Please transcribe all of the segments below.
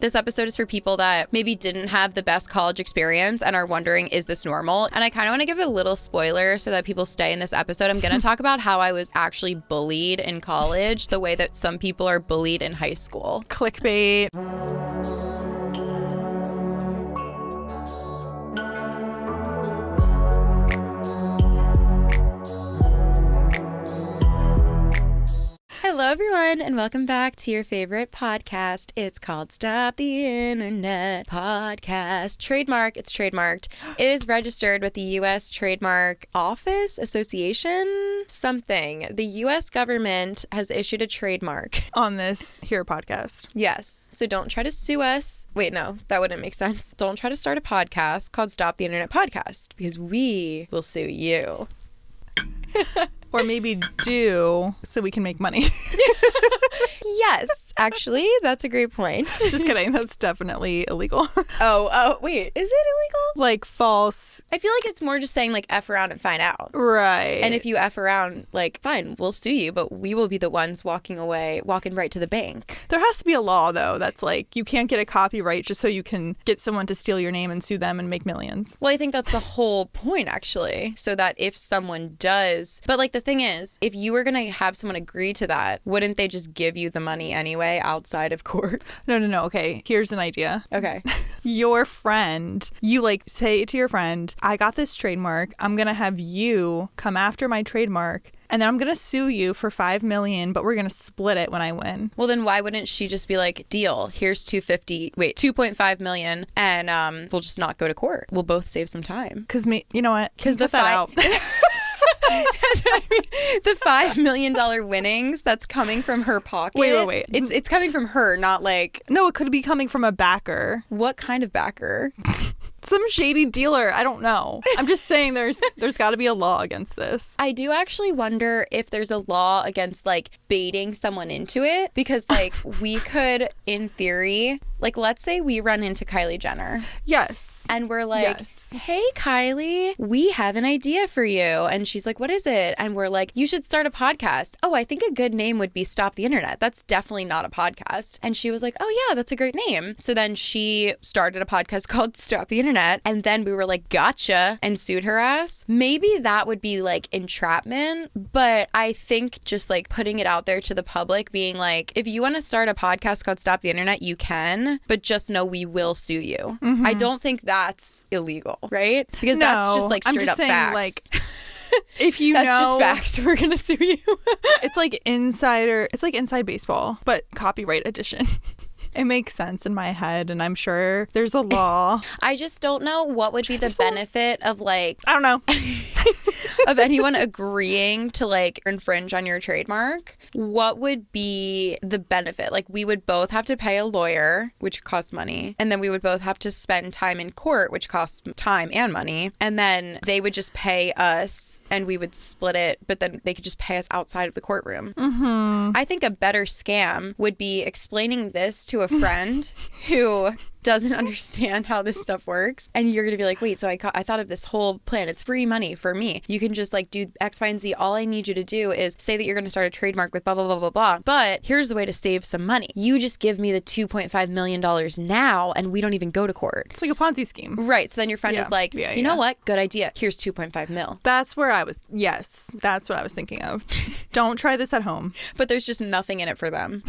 This episode is for people that maybe didn't have the best college experience and are wondering, is this normal? And I kind of want to give a little spoiler so that people stay in this episode. I'm going to talk about how I was actually bullied in college, the way that some people are bullied in high school. Clickbait. Hello, everyone, and welcome back to your favorite podcast. It's called Stop the Internet Podcast. Trademark. It's trademarked. It is registered with the U.S. Trademark Office Association, something. The U.S. government has issued a trademark On this here podcast. Yes. So don't try to sue us. Wait, no, that wouldn't make sense. Don't try to start a podcast called Stop the Internet Podcast because we will sue you. Or maybe do so we can make money. Yes, actually, that's a great point. Just kidding. That's definitely illegal. Oh, wait, is it illegal? Like false. I feel like it's more just saying like F around and find out. Right. And if you F around, like, fine, we'll sue you, but we will be the ones walking right to the bank. There has to be a law, though, that's like you can't get a copyright just so you can get someone to steal your name and sue them and make millions. Well, I think that's the whole point, actually, so that if someone does, but like the thing is, if you were going to have someone agree to that, wouldn't they just give you the money anyway outside of court? No. Okay, here's an idea. Okay. Your friend, you like say to your friend, I got this trademark. I'm going to have you come after my trademark. And then I'm going to sue you for $5 million, but we're going to split it when I win. Well, then why wouldn't she just be like, deal, here's $2.5 million, and we'll just not go to court. We'll both save some time. Because you know what? Because the the $5 million winnings that's coming from her pocket. Wait. It's coming from her, not like... No, it could be coming from a backer. What kind of backer? Some shady dealer. I don't know. I'm just saying there's got to be a law against this. I do actually wonder if there's a law against like baiting someone into it, because like we could, in theory, like let's say we run into Kylie Jenner. Yes. And we're like, hey, Kylie, we have an idea for you. And she's like, what is it? And we're like, you should start a podcast. Oh, I think a good name would be Stop the Internet. That's definitely not a podcast. And she was like, oh yeah, that's a great name. So then she started a podcast called Stop the Internet. And then we were like, gotcha, and sued her ass. Maybe that would be like entrapment. But I think just like putting it out there to the public, being like, if you want to start a podcast called Stop the Internet, you can, but just know we will sue you. Mm-hmm. I don't think that's illegal, right? Because that's just like straight up facts. Like, if you that's know, just facts. We're gonna sue you. It's like inside baseball, but copyright edition. It makes sense in my head, and I'm sure there's a law. I just don't know what would be the benefit of like... I don't know. of anyone agreeing to like infringe on your trademark. What would be the benefit? Like we would both have to pay a lawyer, which costs money. And then we would both have to spend time in court, which costs time and money. And then they would just pay us and we would split it, but then they could just pay us outside of the courtroom. Mm-hmm. I think a better scam would be explaining this to a friend who doesn't understand how this stuff works, and you're gonna be like, wait, so I thought of this whole plan. It's free money for me. You can just like do X, Y, and Z. All I need you to do is say that you're gonna start a trademark with blah blah blah blah blah, but here's the way to save some money. You just give me the $2.5 million now, and we don't even go to court. It's like a Ponzi scheme, right? So then your friend is like, you know what, good idea, here's $2.5 million. That's what I was thinking of. Don't try this at home. But there's just nothing in it for them.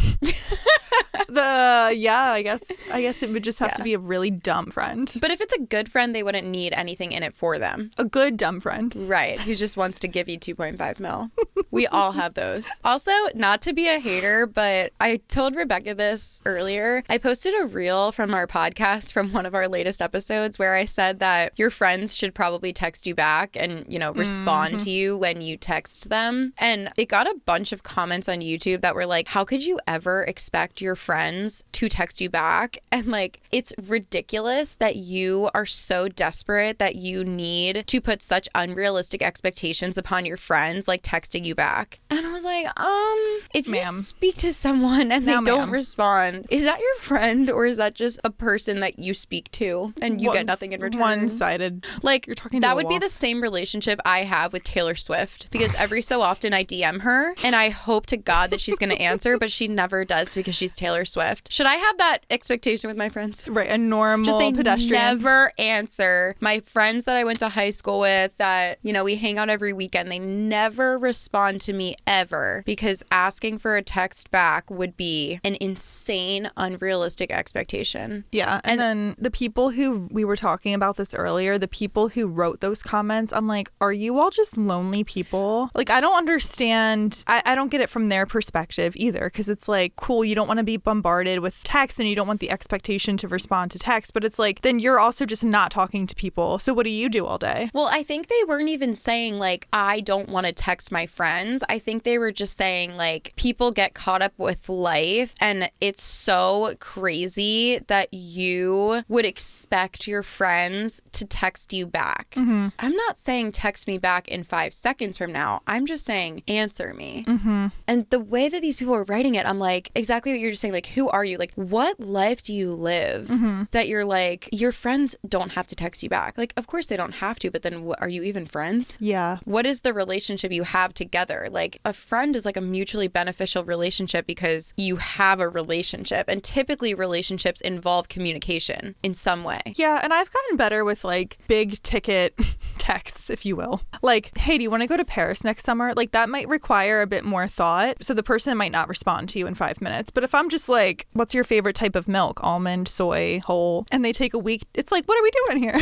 I guess it would just have to be a really dumb friend. But if it's a good friend, they wouldn't need anything in it for them. A good dumb friend. Right. Who just wants to give you $2.5 million. We all have those. Also, not to be a hater, but I told Rebecca this earlier. I posted a reel from our podcast from one of our latest episodes where I said that your friends should probably text you back and, respond to you when you text them. And it got a bunch of comments on YouTube that were like, how could you ever expect your friends to text you back? And like, it's ridiculous that you are so desperate that you need to put such unrealistic expectations upon your friends, like texting you back. And I was like, if you speak to someone and they don't respond, is that your friend or is that just a person that you speak to and you get nothing in return? One-sided. Like, you're talking to that a would wall. be the same relationship I have with Taylor Swift, because every so often I DM her and I hope to God that she's going to answer, but she never does because she's Taylor Taylor Swift. Should I have that expectation with my friends? Right, a normal Just they pedestrian. never answer. My friends that I went to high school with that, you know, we hang out every weekend, they never respond to me ever because asking for a text back would be an insane, unrealistic expectation. Yeah, and then the people who, we were talking about this earlier, the people who wrote those comments, I'm like, are you all just lonely people? Like, I don't understand. I don't get it from their perspective either, because it's like, cool, you don't want to be bombarded with text and you don't want the expectation to respond to text, but it's like, then you're also just not talking to people. So what do you do all day? Well, I think they weren't even saying like, I don't want to text my friends. I think they were just saying like, people get caught up with life and it's so crazy that you would expect your friends to text you back. Mm-hmm. I'm not saying text me back in 5 seconds from now. I'm just saying answer me. Mm-hmm. And the way that these people were writing it, I'm like, exactly what you're just saying. Like, who are you? Like, what life do you live that you're like, your friends don't have to text you back? Like, of course they don't have to, but then are you even friends? Yeah. What is the relationship you have together? Like, a friend is like a mutually beneficial relationship because you have a relationship. And typically relationships involve communication in some way. Yeah, and I've gotten better with like big ticket texts, if you will. Like, hey, do you want to go to Paris next summer? Like, that might require a bit more thought. So the person might not respond to you in 5 minutes. But if I'm just like, what's your favorite type of milk? Almond, soy, whole? And they take a week. It's like, what are we doing here?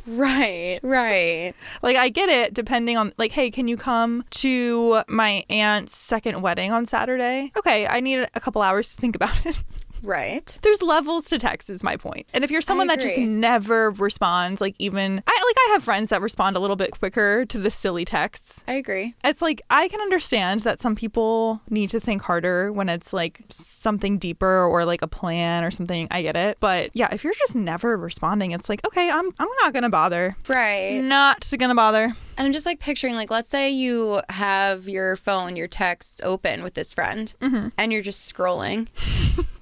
Right. Like, I get it, depending on, like, hey, can you come to my aunt's second wedding on Saturday? Okay, I need a couple hours to think about it. Right. There's levels to text is my point. And if you're someone that just never responds, like even I have friends that respond a little bit quicker to the silly texts. I agree. It's like, I can understand that some people need to think harder when it's like something deeper or like a plan or something. I get it. But yeah, if you're just never responding, it's like, okay, I'm not going to bother. Right. Not going to bother. And I'm just like picturing, like, let's say you have your phone, your texts open with this friend, and you're just scrolling.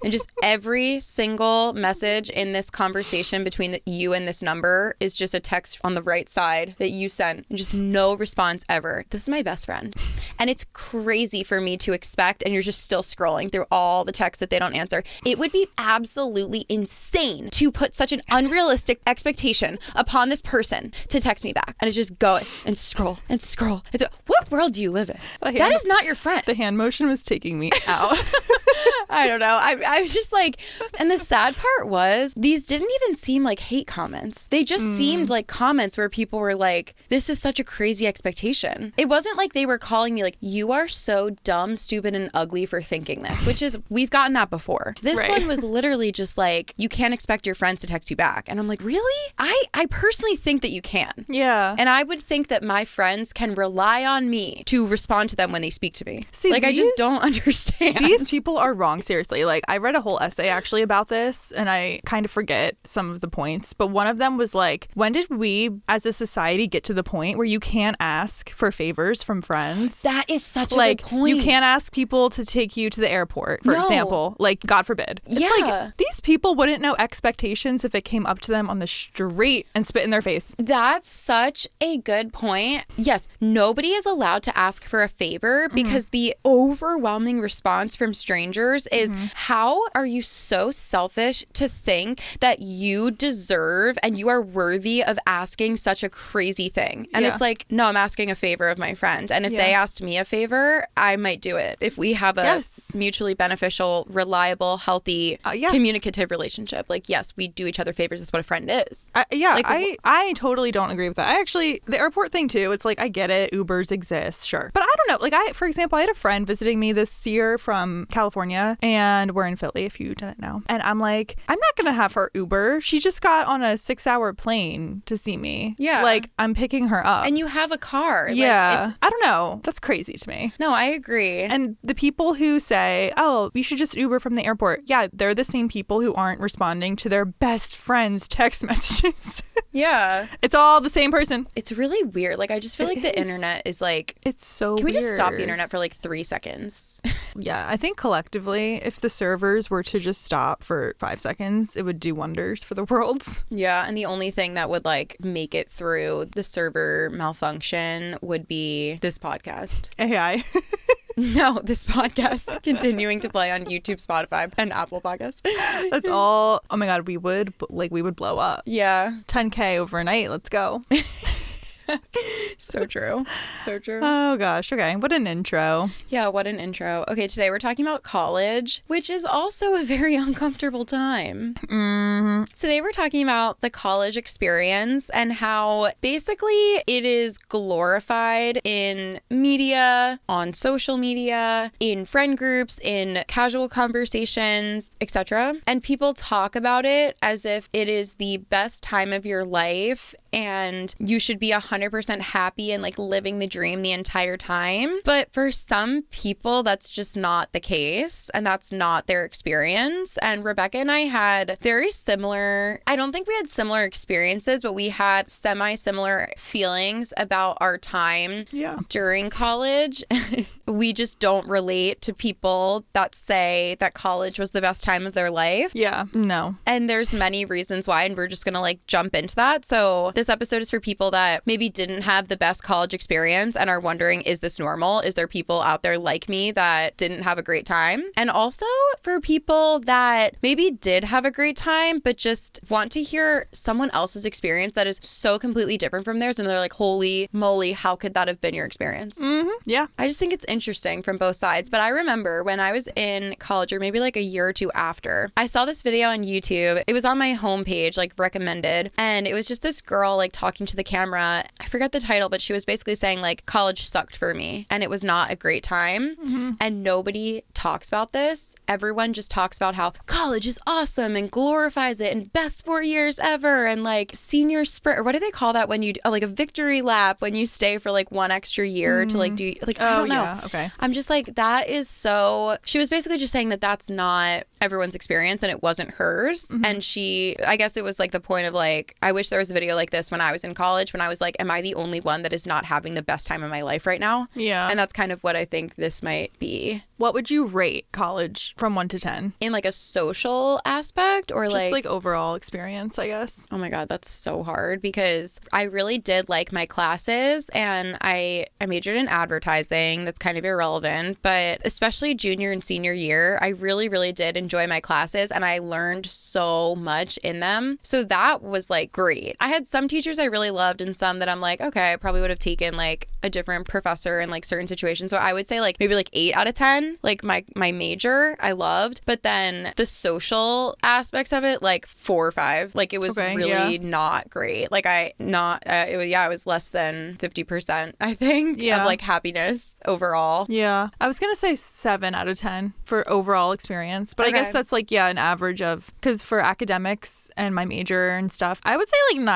And just every single message in this conversation between you and this number is just a text on the right side that you sent, and just no response ever. This is my best friend. And it's crazy for me to expect, and you're just still scrolling through all the texts that they don't answer. It would be absolutely insane to put such an unrealistic expectation upon this person to text me back. And it's just go and scroll and scroll. What world do you live in? That is not your friend. The hand motion was taking me out. I don't know. I was just like, and the sad part was these didn't even seem like hate comments. They just seemed like comments where people were like, this is such a crazy expectation. It wasn't like they were calling me like, you are so dumb, stupid, and ugly for thinking this, which is, we've gotten that before. This one was literally just like, you can't expect your friends to text you back. And I'm like, really? I personally think that you can. Yeah. And I would think that my friends can rely on me to respond to them when they speak to me. See, like, I just don't understand. These people are wrong, seriously. Like, I read a whole essay actually about this, and I kind of forget some of the points, but one of them was like, when did we as a society get to the point where you can't ask for favors from friends? That is such a like, good point. You can't ask people to take you to the airport, for example. Like, God forbid. It's like, these people wouldn't know expectations if it came up to them on the street and spit in their face. That's such a good point. Yes, nobody is allowed to ask for a favor because the overwhelming response from strangers is, how are you so selfish to think that you deserve and you are worthy of asking such a crazy thing? And it's like, no, I'm asking a favor of my friend. And if they asked me a favor, I might do it. If we have a mutually beneficial, reliable, healthy, communicative relationship. Like, yes, we do each other favors. That's what a friend is. I totally don't agree with that. I actually, the airport thing too, it's like, I get it. Ubers exist, sure. But I don't know. Like, for example, I had a friend visiting me this year from California, and we're in Philly, if you didn't know. And I'm like, I'm not going to have her Uber. She just got on a 6-hour plane to see me. Yeah. Like, I'm picking her up. And you have a car. Yeah. Like, I don't know. That's crazy to me. No, I agree. And the people who say, oh, you should just Uber from the airport. Yeah, they're the same people who aren't responding to their best friend's text messages. Yeah. It's all the same person. It's really weird. Like, I just feel like the internet is like... It's so Can we weird. just stop the internet for like 3 seconds? Yeah, I think collectively, if the servers were to just stop for 5 seconds, it would do wonders for the world. Yeah, and the only thing that would like make it through the server malfunction would be this podcast. AI. No, this podcast continuing to play on YouTube, Spotify, and Apple Podcasts. That's all. Oh my God, we would blow up. Yeah. 10K overnight. Let's go. So true. So true. Oh gosh. Okay. What an intro. Yeah, what an intro. Okay, today we're talking about college, which is also a very uncomfortable time. Mm-hmm. Today we're talking about the college experience and how basically it is glorified in media, on social media, in friend groups, in casual conversations, etc. And people talk about it as if it is the best time of your life and you should be 100% happy and like living the dream the entire time. But for some people, that's just not the case and that's not their experience. And Rebecca and I had very similar, I don't think we had similar experiences, but we had semi-similar feelings about our time during college. We just don't relate to people that say that college was the best time of their life. Yeah, no. And there's many reasons why, and we're just gonna like jump into that. So this episode is for people that maybe didn't have the best college experience and are wondering, is this normal? Is there people out there like me that didn't have a great time? And also for people that maybe did have a great time, but just want to hear someone else's experience that is so completely different from theirs. And they're like, holy moly, how could that have been your experience? Mm-hmm. Yeah. I just think it's interesting from both sides. But I remember when I was in college, or maybe like a year or two after, I saw this video on YouTube. It was on my homepage, like recommended. And it was just this girl like talking to the camera. I forget the title, but she was basically saying like college sucked for me and it was not a great time. Mm-hmm. And nobody talks about this. Everyone just talks about how college is awesome and glorifies it and best 4 years ever and like senior sprint, or what do they call that when you like a victory lap when you stay for like one extra year to like do like I don't know. Yeah. Okay. I'm just like, that is so, she was basically just saying that that's not everyone's experience and it wasn't hers. Mm-hmm. And she, I guess it was like the point of like, I wish there was a video like this when I was in college, when I was like, am I the only one that is not having the best time of my life right now? Yeah. And that's kind of what I think this might be. What would you rate college from 1 to 10? In like a social aspect or Just like overall experience, I guess. Oh my God, that's so hard because I really did like my classes and I majored in advertising. That's kind of irrelevant, but especially junior and senior year, I really, really did enjoy my classes and I learned so much in them. So that was like great. I had some teachers I really loved and some that I'm like, okay, I probably would have taken like a different professor in like certain situations. So I would say like maybe like 8 out of 10, like my major I loved, but then the social aspects of it, like 4 or 5, like it was really not great. Like it was less than 50%, I think, of like happiness overall. Yeah. I was going to say 7 out of 10 for overall experience, but I guess that's like, an average of, because for academics and my major and stuff, I would say like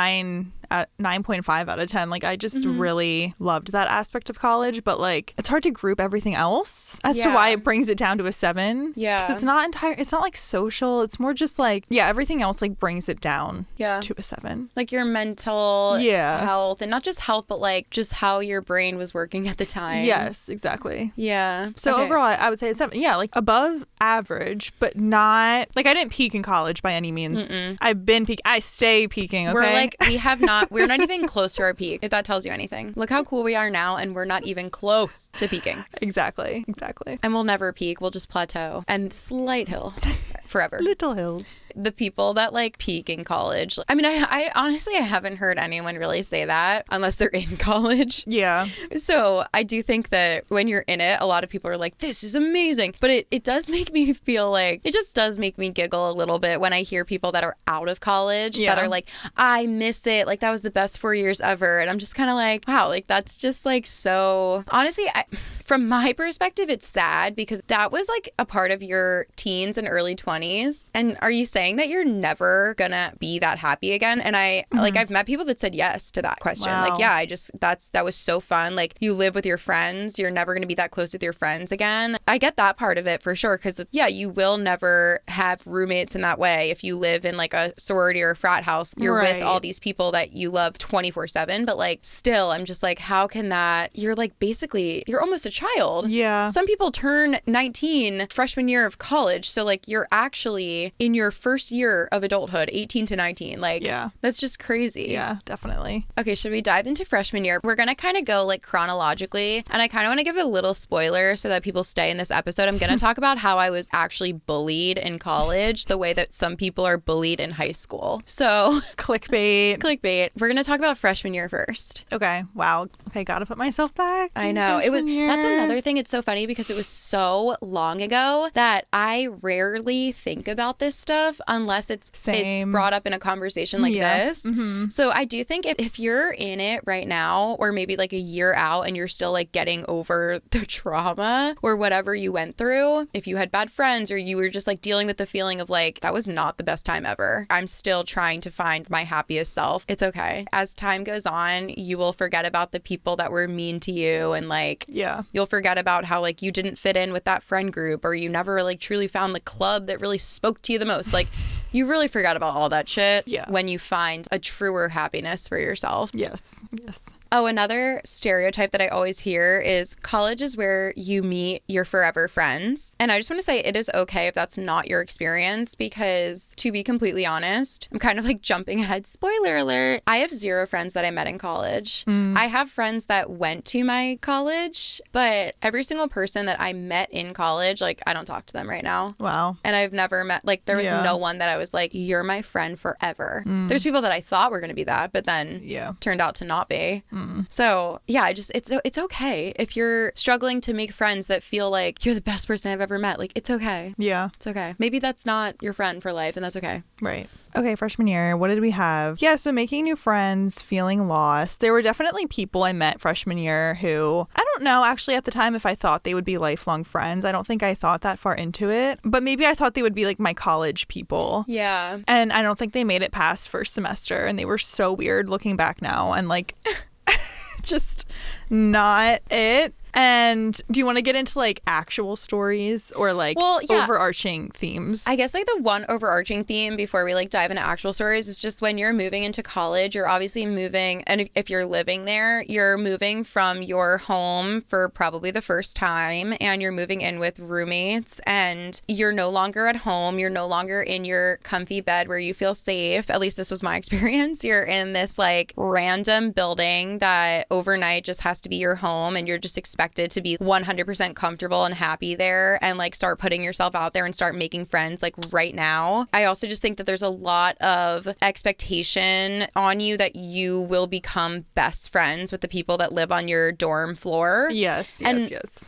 9.5 out of 10. Like I just really loved that aspect of college, but like it's hard to group everything else as to why it brings it down to a 7. Yeah. Because it's not like social. It's more just like, everything else like brings it down to a 7. Like your mental health, and not just health, but like just how your brain was working at the time. Yes, exactly. Yeah. So overall, I would say it's 7. Yeah, like above average, but not like I didn't peak in college by any means. I've been peaking. I stay peaking. Okay. We're like, we're not even close to our peak, if that tells you anything. Look how cool we are now, and we're not even close to peaking. Exactly. And we'll never peak. We'll just plateau and slight hill forever. Little hills. The people that like peak in college. I mean, I honestly, I haven't heard anyone really say that unless they're in college. Yeah. So I do think that when you're in it, a lot of people are like, this is amazing. But it does make me feel like, it just does make me giggle a little bit when I hear people that are out of college that are like, I miss it. Like that was the best 4 years ever. And I'm just kind of like, wow, like that's just like so, honestly, from my perspective, it's sad because that was like a part of your teens and early 20s. And are you saying that you're never gonna be that happy again? And like I've met people that said yes to that question. Wow. Like, yeah, that was so fun. Like you live with your friends, you're never gonna be that close with your friends again. I get that part of it for sure, because you will never have roommates in that way if you live in like a sorority or a frat house. You're with all these people that you love 24/7, but like still I'm just like, how can that, you're like basically you're almost a child. Yeah. Some people turn 19 freshman year of college. So like you're actually in your first year of adulthood, 18 to 19. Like, Yeah. that's just crazy. Yeah, definitely. Okay, should we dive into freshman year? We're going to kind of go like chronologically, and I kind of want to give a little spoiler so that people stay in this episode. I'm going to talk about how I was actually bullied in college, the way that some people are bullied in high school. So Clickbait. We're going to talk about freshman year first. Okay. Wow. Okay, gotta put myself back. I know. That's another thing. It's so funny because it was so long ago that I rarely think about this stuff unless it's brought up in a conversation like this. Mm-hmm. So I do think if you're in it right now, or maybe like a year out and you're still like getting over the trauma or whatever you went through, if you had bad friends or you were just like dealing with the feeling of like, that was not the best time ever. I'm still trying to find my happiest self. It's okay. As time goes on, you will forget about the people that were mean to you, and like, you'll forget about how like you didn't fit in with that friend group, or you never like truly found the club that really spoke to you the most. Like, you really forgot about all that shit when you find a truer happiness for yourself. Yes. Oh, another stereotype that I always hear is college is where you meet your forever friends. And I just want to say it is okay if that's not your experience, because to be completely honest, I'm kind of like jumping ahead. Spoiler alert. I have 0 friends that I met in college. I have friends that went to my college, but every single person that I met in college, like, I don't talk to them right now. Wow. And I've never met, like, there was no one that I was like, you're my friend forever. There's people that I thought were going to be that, but then turned out to not be. So yeah, it's okay if you're struggling to make friends that feel like you're the best person I've ever met. Like, it's okay. Yeah. It's okay. Maybe that's not your friend for life, and that's okay. Right. Okay, freshman year, what did we have? Yeah, so making new friends, feeling lost. There were definitely people I met freshman year who, I don't know actually at the time if I thought they would be lifelong friends. I don't think I thought that far into it, but maybe I thought they would be like my college people. Yeah. And I don't think they made it past first semester, and they were so weird looking back now, and like just not it. And do you want to get into like actual stories or like overarching themes? I guess like the one overarching theme before we like dive into actual stories is just when you're moving into college, you're obviously moving, and if you're living there, you're moving from your home for probably the first time, and you're moving in with roommates, and you're no longer at home. You're no longer in your comfy bed where you feel safe. At least this was my experience. You're in this like random building that overnight just has to be your home, and you're just expected to be 100% comfortable and happy there, and like start putting yourself out there and start making friends like right now. I also just think that there's a lot of expectation on you that you will become best friends with the people that live on your dorm floor. Yes.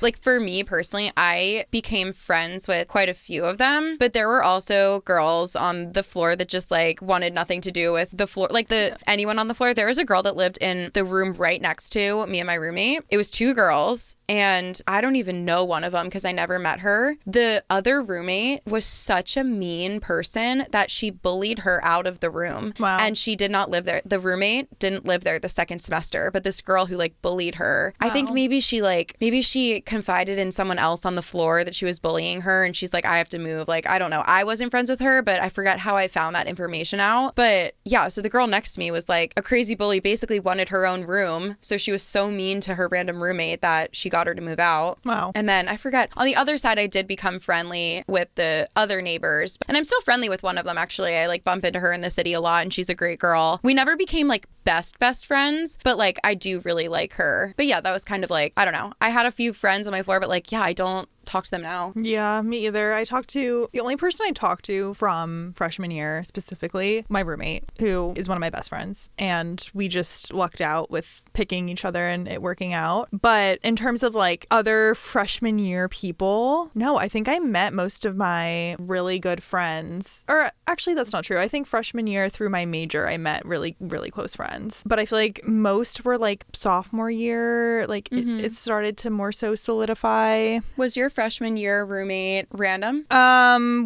Like for me personally, I became friends with quite a few of them, but there were also girls on the floor that just like wanted nothing to do with the floor, like anyone on the floor. There was a girl that lived in the room right next to me and my roommate. It was 2 girls. And I don't even know one of them because I never met her. The other roommate was such a mean person that she bullied her out of the room. Wow. And she did not live there. The roommate didn't live there the second semester, but this girl who like bullied her, I think maybe she confided in someone else on the floor that she was bullying her, and she's like, I have to move. Like, I don't know. I wasn't friends with her, but I forgot how I found that information out. But yeah, so the girl next to me was like a crazy bully, basically wanted her own room. So she was so mean to her random roommate that she got her to move out. Wow. And then I forget, on the other side, I did become friendly with the other neighbors. And I'm still friendly with one of them, actually. I like bump into her in the city a lot, and she's a great girl. We never became like best friends, but like I do really like her. But yeah, that was kind of like, I don't know. I had a few friends on my floor, but like, yeah, I don't talk to them now. Yeah, me either. The only person I talked to from freshman year specifically, my roommate, who is one of my best friends, and we just lucked out with picking each other and it working out. But in terms of like other freshman year people, no, I think I met most of my really good friends, or actually that's not true. I think freshman year through my major I met really, really close friends, but I feel like most were like sophomore year, like it started to more so solidify. Was your freshman year roommate random?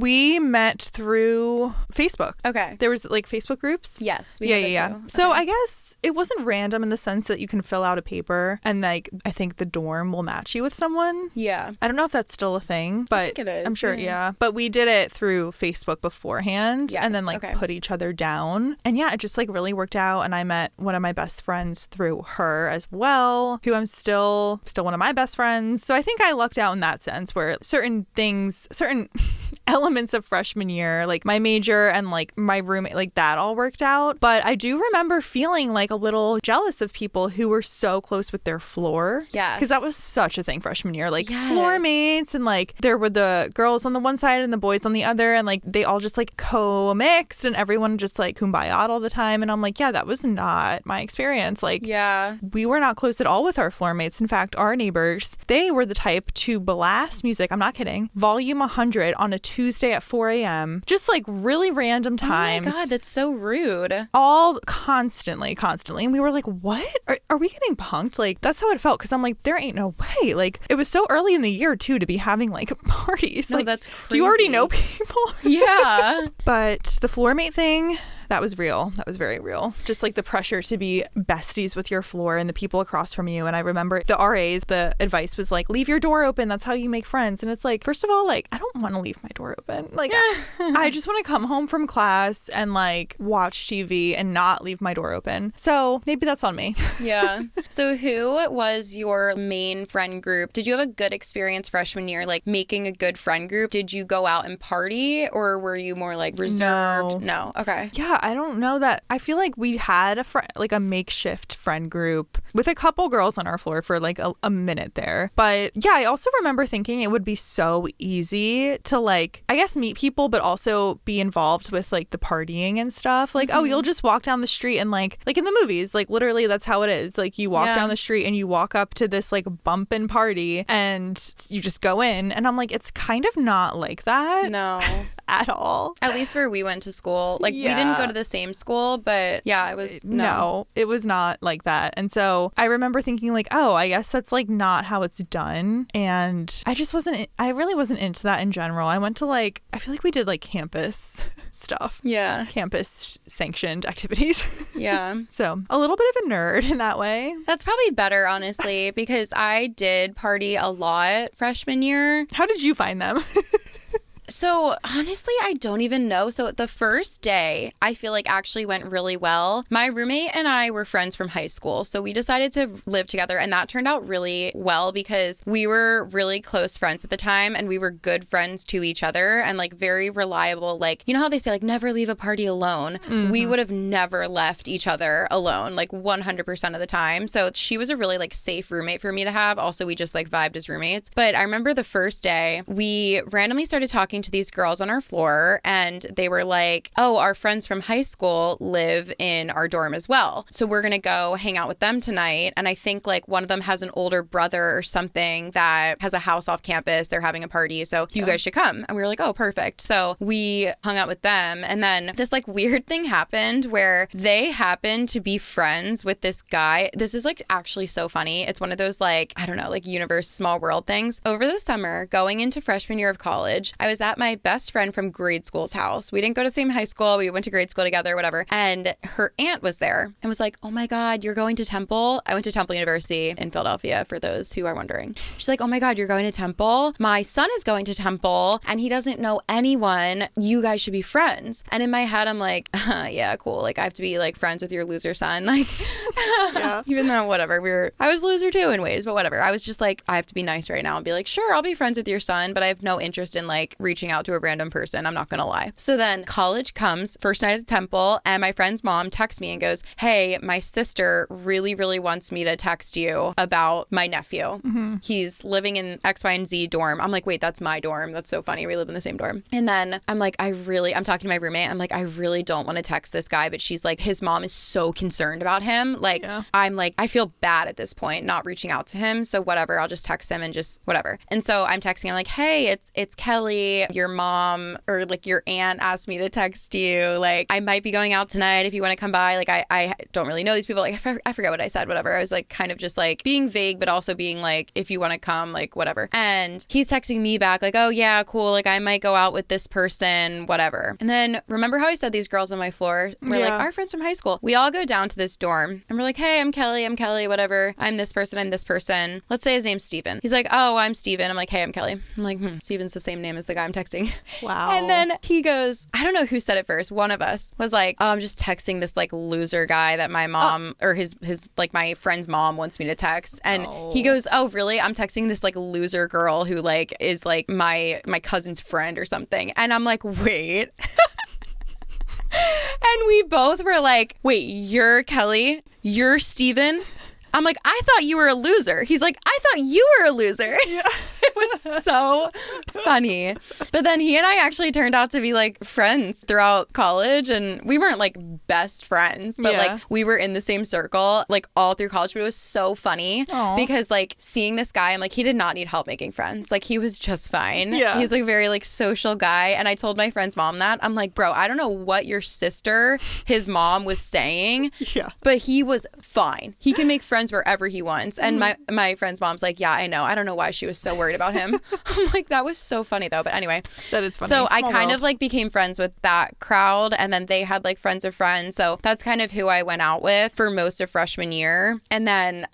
We met through Facebook. Okay. There was like Facebook groups. Yes. Yeah. So I guess it wasn't random in the sense that you can fill out a paper and like I think the dorm will match you with someone. Yeah. I don't know if that's still a thing, but I think it is. I'm sure. Yeah. But we did it through Facebook beforehand and then like okay. put each other down. And yeah, it just like really worked out. And I met one of my best friends through her as well, who I'm still one of my best friends. So I think I lucked out in that sense where certain elements of freshman year, like my major and like my roommate, like that all worked out. But I do remember feeling like a little jealous of people who were so close with their floor. Yeah. Because that was such a thing freshman year. Like floor mates, and like there were the girls on the one side and the boys on the other, and like they all just like co-mixed and everyone just like kumbaya all the time. And I'm like, yeah, that was not my experience. Like, yeah, we were not close at all with our floor mates. In fact, our neighbors, they were the type to blast music, I'm not kidding, volume 100 on a Tuesday at 4 a.m. Just like really random times. Oh my God, that's so rude. All constantly. And we were like, what? Are we getting punked? Like, that's how it felt. Because I'm like, there ain't no way. Like, it was so early in the year, too, to be having like parties. No, like, that's crazy. Do you already know people? Yeah. But the floor mate thing, that was real. That was very real. Just like the pressure to be besties with your floor and the people across from you. And I remember the RAs, the advice was like, leave your door open. That's how you make friends. And it's like, first of all, like, I don't want to leave my door open. Like, I just want to come home from class and like watch TV and not leave my door open. So maybe that's on me. Yeah. So who was your main friend group? Did you have a good experience freshman year, like making a good friend group? Did you go out and party or were you more like reserved? No. Okay. Yeah. I don't know that. I feel like we had a makeshift friend group with a couple girls on our floor for like a minute there. But yeah, I also remember thinking it would be so easy to like, I guess, meet people, but also be involved with like the partying and stuff. Like, oh, you'll just walk down the street and like in the movies, like literally that's how it is. Like you walk down the street and you walk up to this like bumpin' party and you just go in. And I'm like, it's kind of not like that. No. At all. At least where we went to school. Like we didn't go to the same school, but yeah, it was no, it was not like that. And so I remember thinking like, oh, I guess that's like not how it's done. And I really wasn't into that in general. I went to like, I feel like we did like campus stuff. Yeah. Campus sanctioned activities. Yeah. So a little bit of a nerd in that way. That's probably better, honestly, because I did party a lot freshman year. How did you find them? So honestly, I don't even know. So the first day, I feel like actually went really well. My roommate and I were friends from high school. So we decided to live together and that turned out really well because we were really close friends at the time and we were good friends to each other and like very reliable. Like, you know how they say like never leave a party alone? Mm-hmm. We would have never left each other alone, like 100% of the time. So she was a really like safe roommate for me to have. Also, we just like vibed as roommates. But I remember the first day we randomly started talking to these girls on our floor and they were like, oh, our friends from high school live in our dorm as well. So we're going to go hang out with them tonight. And I think like one of them has an older brother or something that has a house off campus. They're having a party. So you guys should come. And we were like, oh, perfect. So we hung out with them. And then this like weird thing happened where they happened to be friends with this guy. This is like actually so funny. It's one of those like, I don't know, like universe, small world things. Over the summer, going into freshman year of college, I was at my best friend from grade school's house. We didn't go to the same high school. We went to grade school together, whatever. And her aunt was there and was like, oh my God, you're going to Temple? I went to Temple University in Philadelphia, for those who are wondering. She's like, oh my God, you're going to Temple? My son is going to Temple and he doesn't know anyone. You guys should be friends. And in my head, I'm like, yeah, cool. Like I have to be like friends with your loser son. Like, even though whatever, I was loser too in ways, but whatever. I was just like, I have to be nice right now and be like, sure, I'll be friends with your son, but I have no interest in like reaching out to a random person. I'm not going to lie. So then college comes, first night at Temple, and my friend's mom texts me and goes, hey, my sister really, really wants me to text you about my nephew. Mm-hmm. He's living in X, Y, and Z dorm. I'm like, wait, that's my dorm. That's so funny. We live in the same dorm. And then I'm like, I'm talking to my roommate. I'm like, I really don't want to text this guy, but she's like, his mom is so concerned about him. Like, I'm like, I feel bad at this point, not reaching out to him. So whatever, I'll just text him and just whatever. And so I'm texting him like, hey, it's Kelee. hey, your mom or like your aunt asked me to text you. Like, I might be going out tonight if you want to come by. Like, I don't really know these people. Like, I forget what I said, whatever. I was like kind of just like being vague, but also being like, if you want to come, like, whatever. And he's texting me back like, oh, yeah, cool. Like, I might go out with this person, whatever. And then remember how I said these girls on my floor were like our friends from high school. We all go down to this dorm and we're like, hey, I'm Kelly, whatever. I'm this person. Let's say his name's Steven. He's like, oh, I'm Steven. I'm like, hey, I'm Kelly. I'm like, Steven's the same name as the guy I'm texting. Wow. And then he goes, I don't know who said it first. One of us was like, oh, I'm just texting this like loser guy that my mom or his like my friend's mom wants me to text. And he goes, oh, really? I'm texting this like loser girl who like is like my cousin's friend or something. And I'm like, wait. And we both were like, wait, you're Kelly? You're Steven? I'm like, I thought you were a loser. He's like, I thought you were a loser. Yeah. It was so funny. But then he and I actually turned out to be like friends throughout college. And we weren't like best friends, but like we were in the same circle like all through college. But it was so funny because like seeing this guy, I'm like, he did not need help making friends. Like he was just fine. Yeah. He's like a very like social guy. And I told my friend's mom that. I'm like, bro, I don't know what your sister, his mom was saying. Yeah. But he was fine. He can make friends wherever he wants. And my friend's mom's like, yeah, I know. I don't know why she was so worried about him. I'm like, that was so funny though. But anyway, that is funny. So I kind of like became friends with that crowd, and then they had like friends of friends. So that's kind of who I went out with for most of freshman year. And then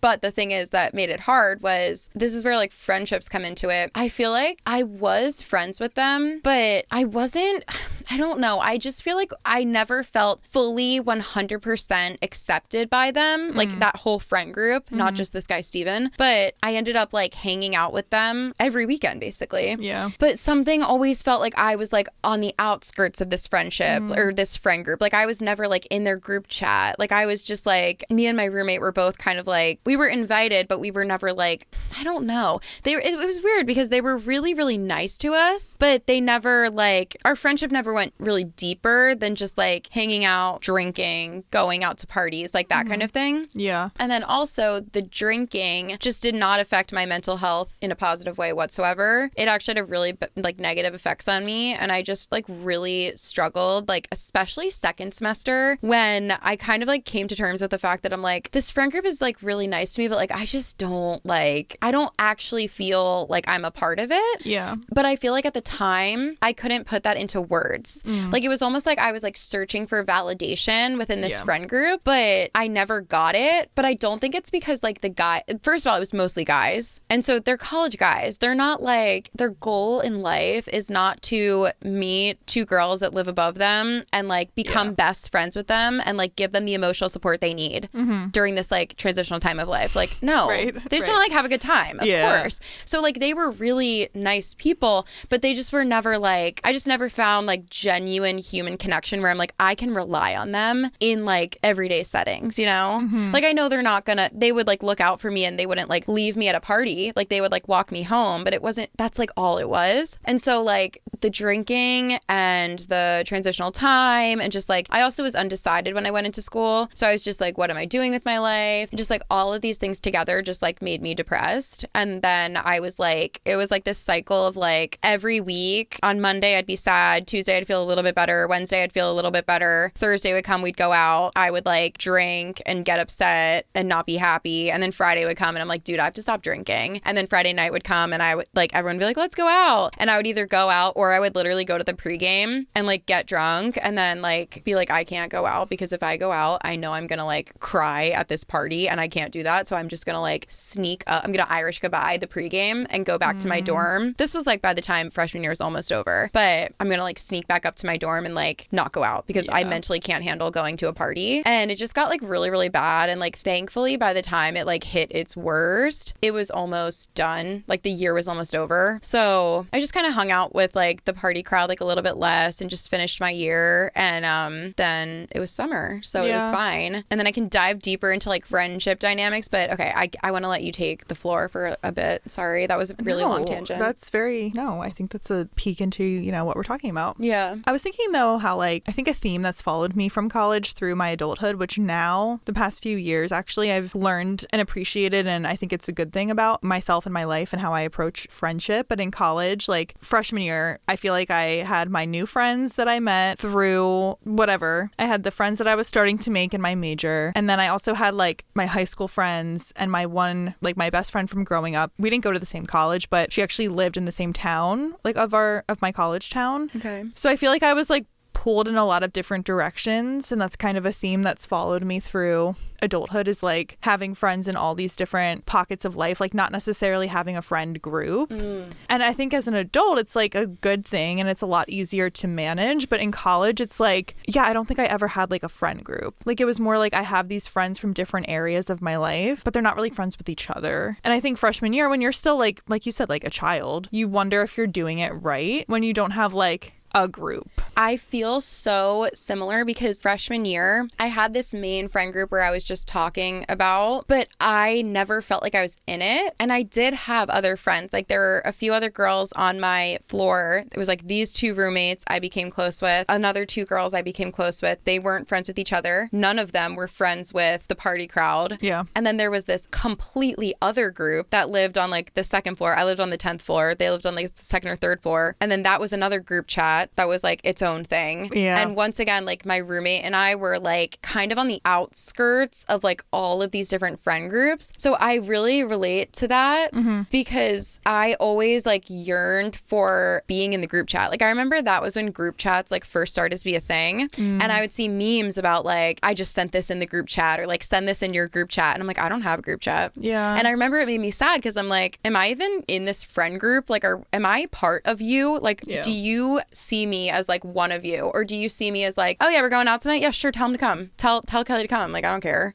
but the thing is that made it hard was this is where like friendships come into it. I feel like I was friends with them, but I wasn't, I don't know. I just feel like I never felt fully 100% accepted by them. Like that whole friend group, not just this guy, Steven. But I ended up like hanging out with them every weekend, basically. Yeah. But something always felt like I was like on the outskirts of this friendship or this friend group. Like I was never like in their group chat. Like I was just like, me and my roommate were both kind of like, we were invited, but we were never like, I don't know. It was weird because they were really, really nice to us, but they never like, our friendship never went really deeper than just like hanging out, drinking, going out to parties, like that kind of thing. Yeah. And then also the drinking just did not affect my mental health in a positive way whatsoever. It actually had a really like negative effects on me. And I just like really struggled, like especially second semester when I kind of like came to terms with the fact that I'm like, this friend group is like really nice to me, but like I just don't like, I don't actually feel like I'm a part of it. Yeah. But I feel like at the time I couldn't put that into words. Like it was almost like I was like searching for validation within this friend group, but I never got it. But I don't think it's because like the guy, first of all, it was mostly guys. And so they're college guys. They're not like, their goal in life is not to meet two girls that live above them and like become best friends with them and like give them the emotional support they need during this like transitional time of life. Like, no, they just want to like have a good time, of course. So like they were really nice people, but they just were never like, I just never found like genuine human connection where I'm like, I can rely on them in like everyday settings, you know? Like I know they're not gonna, they would like look out for me and they wouldn't like leave me at a party. Like they would like walk me home, but it wasn't, that's like all it was. And so like the drinking and the transitional time and just like, I also was undecided when I went into school. So I was just like, what am I doing with my life? Just like all of these things together just like made me depressed. And then I was like, it was like this cycle of like every week on Monday I'd be sad, Tuesday I'd feel a little bit better, Wednesday I'd feel a little bit better, Thursday would come, we'd go out, I would like drink and get upset and not be happy, and then Friday would come and I'm like, dude, I have to stop drinking. And then Friday night would come and I would like, everyone would be like, let's go out, and I would either go out or I would literally go to the pregame and like get drunk and then like be like, I can't go out because if I go out I know I'm gonna like cry at this party and I can't do that, so I'm just gonna like sneak up, I'm gonna Irish goodbye the pregame and go back to my dorm. This was like by the time freshman year was almost over, but I'm gonna like sneak back up to my dorm and like not go out because I mentally can't handle going to a party. And it just got like really, really bad. And like thankfully by the time it like hit its worst, it was almost done. Like the year was almost over. So I just kind of hung out with like the party crowd like a little bit less and just finished my year. And then it was summer, so it was fine. And then I can dive deeper into like friendship dynamics. But okay, I want to let you take the floor for a bit. Sorry, that was a really long tangent. That's very, I think that's a peek into, you know, what we're talking about. Yeah. Yeah. I was thinking though how like I think a theme that's followed me from college through my adulthood, which now the past few years actually I've learned and appreciated, and I think it's a good thing about myself and my life and how I approach friendship. But in college, like freshman year, I feel like I had my new friends that I met through whatever. I had the friends that I was starting to make in my major, and then I also had like my high school friends and my my best friend from growing up. We didn't go to the same college, but she actually lived in the same town, like of my college town. Okay. So I feel like I was like pulled in a lot of different directions, and that's kind of a theme that's followed me through adulthood, is like having friends in all these different pockets of life, like not necessarily having a friend group. And I think as an adult it's like a good thing and it's a lot easier to manage, but in college it's like, yeah, I don't think I ever had like a friend group. Like it was more like I have these friends from different areas of my life, but they're not really friends with each other. And I think freshman year, when you're still like you said, like a child, you wonder if you're doing it right when you don't have like a group. I feel so similar because freshman year, I had this main friend group where I was just talking about, but I never felt like I was in it. And I did have other friends. Like there were a few other girls on my floor. It was like these two roommates I became close with. Another two girls I became close with. They weren't friends with each other. None of them were friends with the party crowd. Yeah. And then there was this completely other group that lived on like the second floor. I lived on the 10th floor. They lived on like the second or third floor. And then that was another group chat that was like its own thing. Yeah. And once again, like my roommate and I were like kind of on the outskirts of like all of these different friend groups. So I really relate to that because I always like yearned for being in the group chat. Like I remember that was when group chats like first started to be a thing. And I would see memes about like, I just sent this in the group chat, or like send this in your group chat. And I'm like, I don't have a group chat. Yeah. And I remember it made me sad because I'm like, am I even in this friend group? Like, am I part of you? Like, do you see me as like one of you, or do you see me as like, oh yeah, we're going out tonight, yeah sure, tell him to come, tell Kelee to come, like I don't care.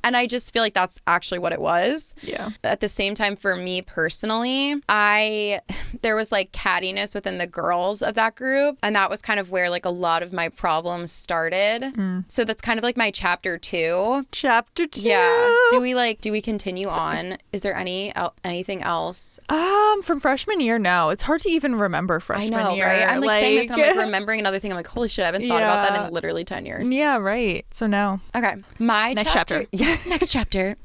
And I just feel like that's actually what it was. Yeah. At the same time, for me personally, there was like cattiness within the girls of that group, and that was kind of where like a lot of my problems started. So that's kind of like my chapter 2. Chapter 2. Yeah. Do we continue on? Is there anything else? From freshman year, no. It's hard to even remember freshman I know, year. right? I'm like saying this and I'm like remembering another thing. I'm like, holy shit, I haven't thought about that in literally 10 years. Yeah, right. So no. Okay. Next chapter. Yeah, next chapter.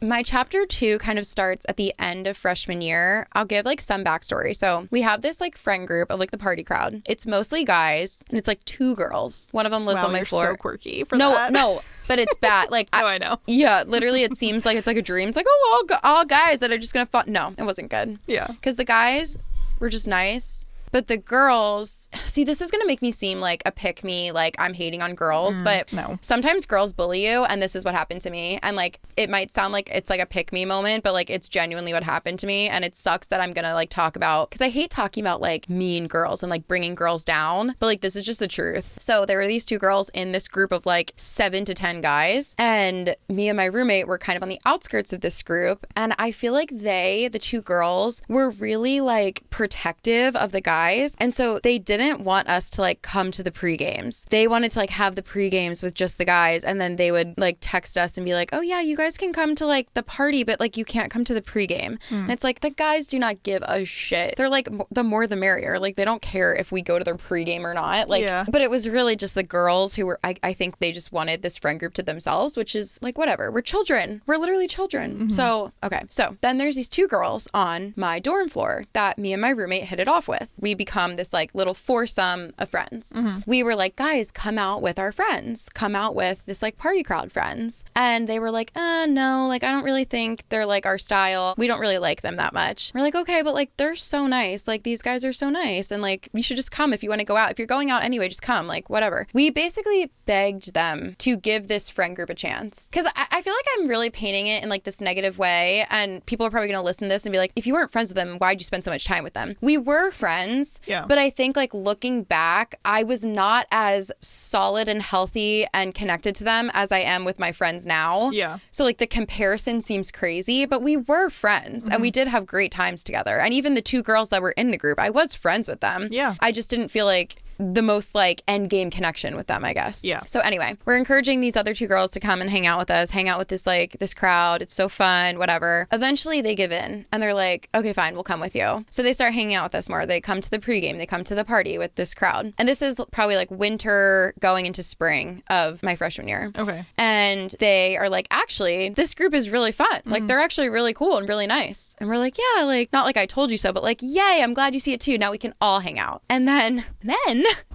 My chapter 2 kind of starts at the end of freshman year. I'll give like some backstory. So we have this like friend group of like the party crowd. It's mostly guys and it's like 2 girls. One of them lives on my floor. So quirky for that. No, but it's bad. Like, I know. Yeah, literally, it seems like it's like a dream. It's like, oh, all guys that are just gonna fun. No, it wasn't good. Yeah, because the guys were just nice. But the girls, see, this is going to make me seem like a pick me, like I'm hating on girls, but no. Sometimes girls bully you, and this is what happened to me. And like, it might sound like it's like a pick me moment, but like it's genuinely what happened to me. And it sucks that I'm going to like talk about, because I hate talking about like mean girls and like bringing girls down, but like this is just the truth. So there were these 2 girls in this group of like 7 to 10 guys, and me and my roommate were kind of on the outskirts of this group. And I feel like the 2 girls were really like protective of the guys. And so they didn't want us to like come to the pre-games. They wanted to like have the pre-games with just the guys, and then they would like text us and be like, oh yeah, you guys can come to like the party, but like you can't come to the pre-game. And it's like, the guys do not give a shit. They're like, the more the merrier. Like they don't care if we go to their pre-game or not. Like, but it was really just the girls who were, I think they just wanted this friend group to themselves, which is like, whatever. We're children. We're literally children. So, okay. So then there's these 2 girls on my dorm floor that me and my roommate hit it off with. We become this like little foursome of friends. We were like, guys, come out with our friends, come out with this like party crowd friends. And they were like, no, like I don't really think they're like our style. We don't really like them that much. We're like, okay, but like they're so nice. Like these guys are so nice. And like you should just come if you want to go out. If you're going out anyway, just come, like whatever. We basically begged them to give this friend group a chance. Because I feel like I'm really painting it in like this negative way. And people are probably going to listen to this and be like, if you weren't friends with them, why'd you spend so much time with them? We were friends. Yeah. But I think like looking back, I was not as solid and healthy and connected to them as I am with my friends now. Yeah. So like the comparison seems crazy, but we were friends and we did have great times together. And even the 2 girls that were in the group, I was friends with them. Yeah. I just didn't feel like the most like end game connection with them, I guess. Yeah. So anyway, we're encouraging these other two girls to come and hang out with us, hang out with this crowd. It's so fun, whatever. Eventually they give in and they're like, okay, fine, we'll come with you. So they start hanging out with us more. They come to the pregame, they come to the party with this crowd. And this is probably like winter going into spring of my freshman year. Okay. And they are like, actually, this group is really fun. Like, they're actually really cool and really nice. And we're like, yeah, like, not like I told you so, but like, yay, I'm glad you see it too. Now we can all hang out. And then,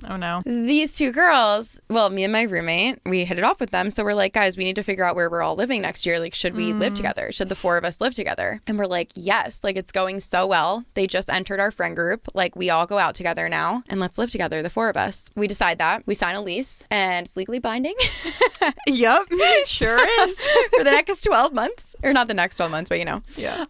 oh no, these two girls, well, me and my roommate, we hit it off with them. So we're like, guys, we need to figure out where we're all living next year. Like, should we live together? Should the four of us live together? And we're like, yes, like, it's going so well. They just entered our friend group. Like, we all go out together now and let's live together, the four of us. We decide that. We sign a lease and it's legally binding. Yep, sure is. For the next 12 months. Or not the next 12 months, but you know. Yeah.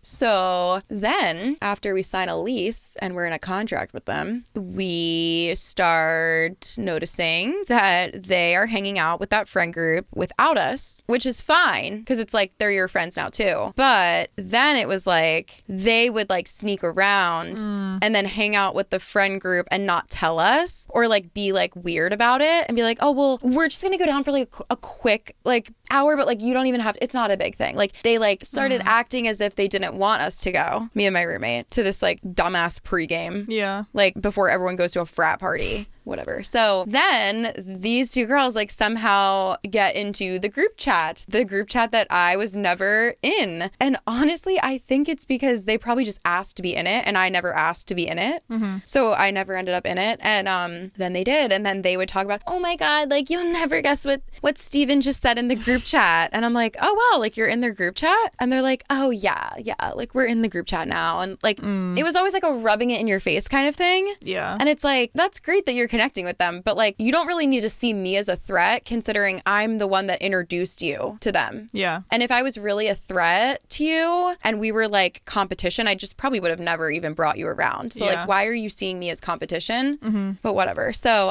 So then after we sign a lease and we're in a contract with them, we start noticing that they are hanging out with that friend group without us, which is fine because it's like they're your friends now too. But then it was like they would like sneak around and then hang out with the friend group and not tell us, or like be like weird about it and be like, oh, well, we're just gonna go down for like a quick like hour, but like you don't even have, it's not a big thing. Like they like started acting as if they didn't want us to go, me and my roommate, to this like dumbass pregame. Yeah. Like before everyone goes to a frat party. Whatever. So then these two girls like somehow get into the group chat that I was never in. And honestly, I think it's because they probably just asked to be in it and I never asked to be in it. So I never ended up in it. And then they did. And then they would talk about, oh my God, like you'll never guess what Steven just said in the group chat. And I'm like, oh wow, like you're in their group chat? And they're like, oh yeah, like we're in the group chat now. And like it was always like a rubbing it in your face kind of thing. Yeah. And it's like, that's great that you're connecting with them, but like you don't really need to see me as a threat considering I'm the one that introduced you to them. Yeah. And if I was really a threat to you and we were like competition, I just probably would have never even brought you around. So like, why are you seeing me as competition? But whatever. So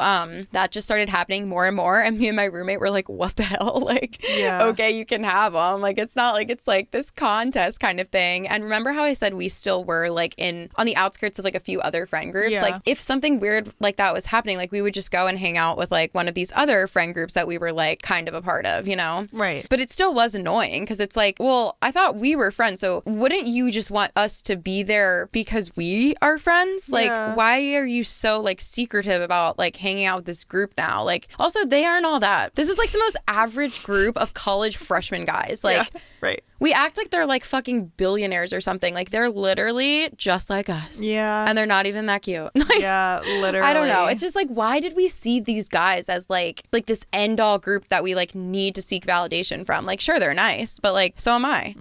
that just started happening more and more, and me and my roommate were like, what the hell? Like, okay, you can have them. Like, it's not like it's like this contest kind of thing. And remember how I said we still were like on the outskirts of like a few other friend groups? Like if something weird like that was happening, like we would just go and hang out with like one of these other friend groups that we were like kind of a part of, you know? Right. But it still was annoying because it's like, well, I thought we were friends, so wouldn't you just want us to be there because we are friends? Like, why are you so like secretive about like hanging out with this group now? Like, also they aren't all that. This is like the most average group of college freshman guys. Like, right. We act like they're like fucking billionaires or something. Like they're literally just like us. Yeah. And they're not even that cute. Like, yeah, literally. I don't know. It's just like, why did we see these guys as like this end all group that we like need to seek validation from? Like, sure, they're nice, but like, so am I.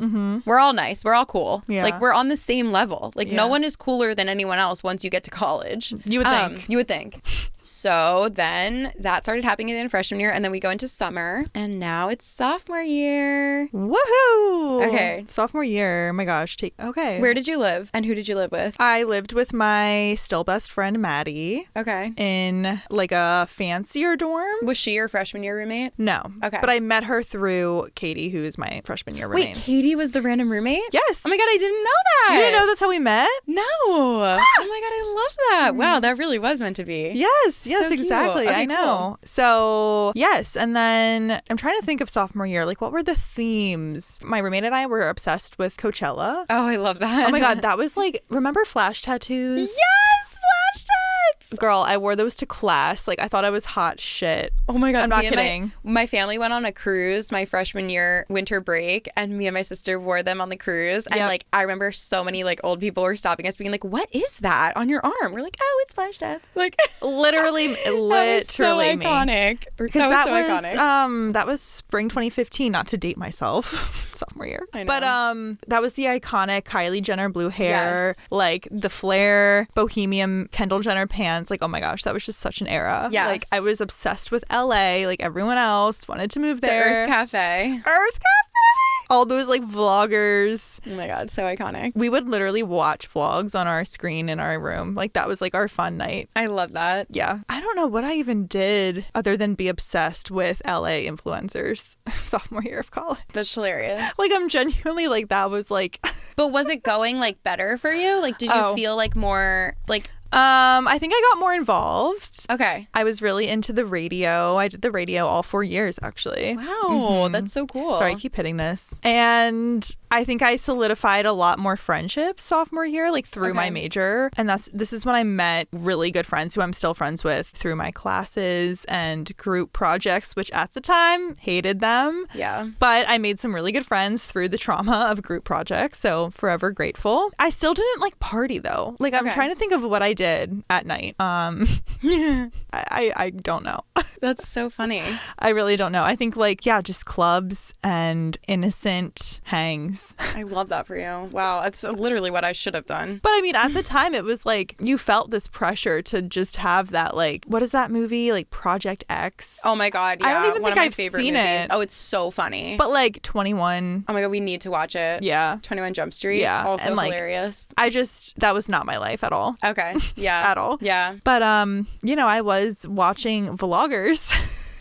We're all nice. We're all cool. Yeah. Like, we're on the same level. Like, no one is cooler than anyone else once you get to college. You would think. You would think. So then that started happening in freshman year, and then we go into summer, and now it's sophomore year. Woohoo! Okay. Sophomore year. Oh my gosh. Okay. Where did you live, and who did you live with? I lived with my still best friend, Maddie. Okay. In like a fancier dorm. Was she your freshman year roommate? No. Okay. But I met her through Katie, who is my freshman year roommate. Wait, Katie was the random roommate? Yes. Oh my God, I didn't know that. You didn't know that's how we met? No. Oh my God, I love that. Wow, that really was meant to be. Yes, So exactly. cute. Okay, I know. cool. So, yes. And then I'm trying to think of sophomore year. Like, what were the themes? My roommate and I were obsessed with Coachella. Oh, I love that. Oh my God, that was like, remember flash tattoos? Yes, flash tats. Girl, I wore those to class. Like, I thought I was hot shit. Oh my God. I'm not me and kidding. My family went on a cruise my freshman year winter break, and me and my sister wore them on the cruise. And like, I remember so many like old people were stopping us being like, what is that on your arm? We're like, oh, it's flash tats. Like, literally that was so me. iconic. Because that was so iconic. That was spring 2015, not to date myself, sophomore year. I know. But that was the iconic Kylie Jenner blue hair, Yes. like the flare bohemian Kendall Jenner pants. Like, oh my gosh, that was just such an era. Yes. Like, I was obsessed with LA. Like, everyone else wanted to move The there. Earth Cafe. Earth Cafe. All those like vloggers. Oh my God, so iconic. We would literally watch vlogs on our screen in our room. Like, that was like our fun night. I love that. Yeah. I don't know what I even did other than be obsessed with LA influencers sophomore year of college. That's hilarious. Like, I'm genuinely like, that was like... But was it going like better for you? Like, did you feel like more like I think I got more involved. Okay. I was really into the radio. I did the radio all 4 years, actually. Wow, that's so cool. Sorry, I keep hitting this. And I think I solidified a lot more friendships sophomore year, like through my major. And this is when I met really good friends who I'm still friends with through my classes and group projects, which at the time hated them. Yeah. But I made some really good friends through the trauma of group projects. So forever grateful. I still didn't like party though. Like I'm trying to think of what I did at night. I don't know. That's so funny. I really don't know. I think just clubs and innocent hangs. I love that for you. Wow. That's literally what I should have done. But I mean, at the time it was like you felt this pressure to just have that, like, what is that movie? Like Project X. Oh my God. Yeah. I don't even One think of my I've favorite seen movies. it. Oh, it's so funny. But like 21. Oh my God. We need to watch it. Yeah. 21 Jump Street. Yeah. Also and, like, hilarious. That was not my life at all. Okay. Yeah. At all. Yeah. But, I was watching vloggers.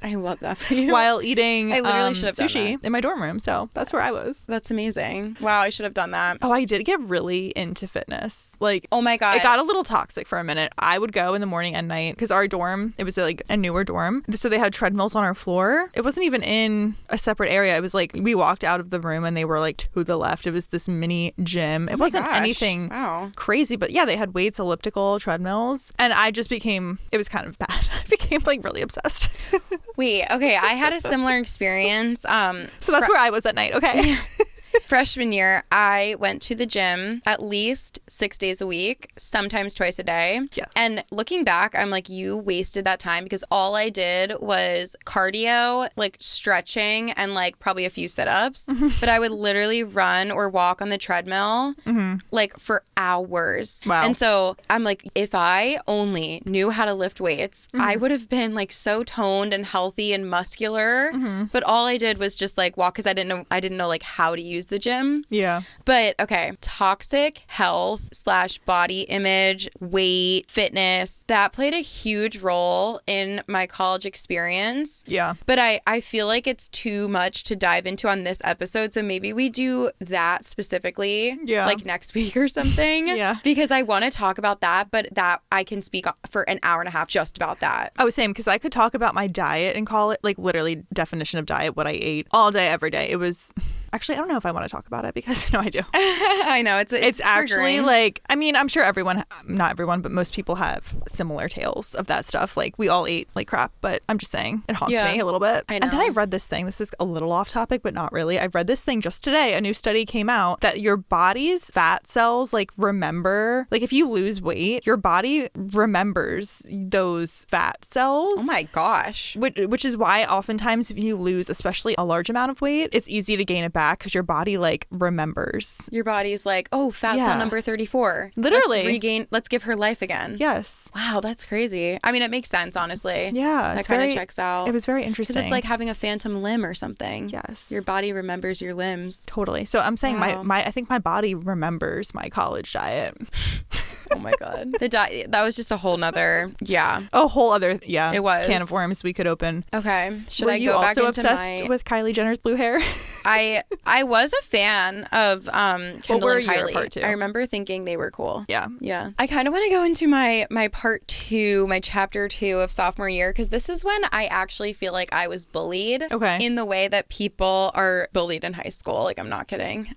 I love that for you. While eating I literally should have done sushi that. in my dorm room. So that's where I was. That's amazing. Wow, I should have done that. Oh, I did get really into fitness. Like, oh my God. It got a little toxic for a minute. I would go in the morning and night because our dorm, it was like a newer dorm. So they had treadmills on our floor. It wasn't even in a separate area. It was like we walked out of the room and they were like to the left. It was this mini gym. It wasn't anything crazy, but yeah, they had weights, elliptical, treadmills. And I just it was kind of bad. I became like really obsessed. Wait, okay. I had a similar experience. So that's where I was at night. Okay. Freshman year, I went to the gym at least 6 days a week, sometimes twice a day. Yes. And looking back, I'm like, you wasted that time because all I did was cardio, like stretching, and like probably a few sit-ups. But I would literally run or walk on the treadmill like for hours. Wow. And so I'm like, if I only knew how to lift weights, I would have been like so toned and healthy and muscular. But all I did was just like walk because I didn't know like how to use the gym. Yeah. But okay, toxic health / body image, weight, fitness, that played a huge role in my college experience. Yeah. But I feel like it's too much to dive into on this episode. So maybe we do that specifically like next week or something. Yeah. Because I want to talk about that, but that I can speak for an hour and a half just about that. I was saying because I could talk about my diet and call it like literally definition of diet, what I ate all day, every day. It was actually, I don't know if I want to talk about it because no, I do. I know it's actually like, I mean, I'm sure not everyone, but most people have similar tales of that stuff. Like we all ate like crap, but I'm just saying it haunts me a little bit. I know. And then I read this thing. This is a little off topic, but not really. I read this thing just today. A new study came out that your body's fat cells like remember, like if you lose weight, your body remembers those fat cells. Oh my gosh. Which is why oftentimes if you lose especially a large amount of weight, it's easy to gain it back because your body like remembers. Your body's like, oh, fat cell number 34. Literally. Let's give her life again. Yes. Wow, that's crazy. I mean, it makes sense, honestly. Yeah. That kind of checks out. It was very interesting. Because it's like having a phantom limb or something. Yes. Your body remembers your limbs. Totally. So I'm saying I think my body remembers my college diet. Oh my God. The diet, that was just a whole nother, a whole other, it was. can of worms we could open. Okay. Should Were I you go back also into obsessed with Kylie Jenner's blue hair? I was a fan of Kendall and Kylie. Part two? I remember thinking they were cool. Yeah. Yeah. I kind of want to go into my part 2, my chapter 2 of sophomore year, because this is when I actually feel like I was bullied. Okay. In the way that people are bullied in high school. Like, I'm not kidding.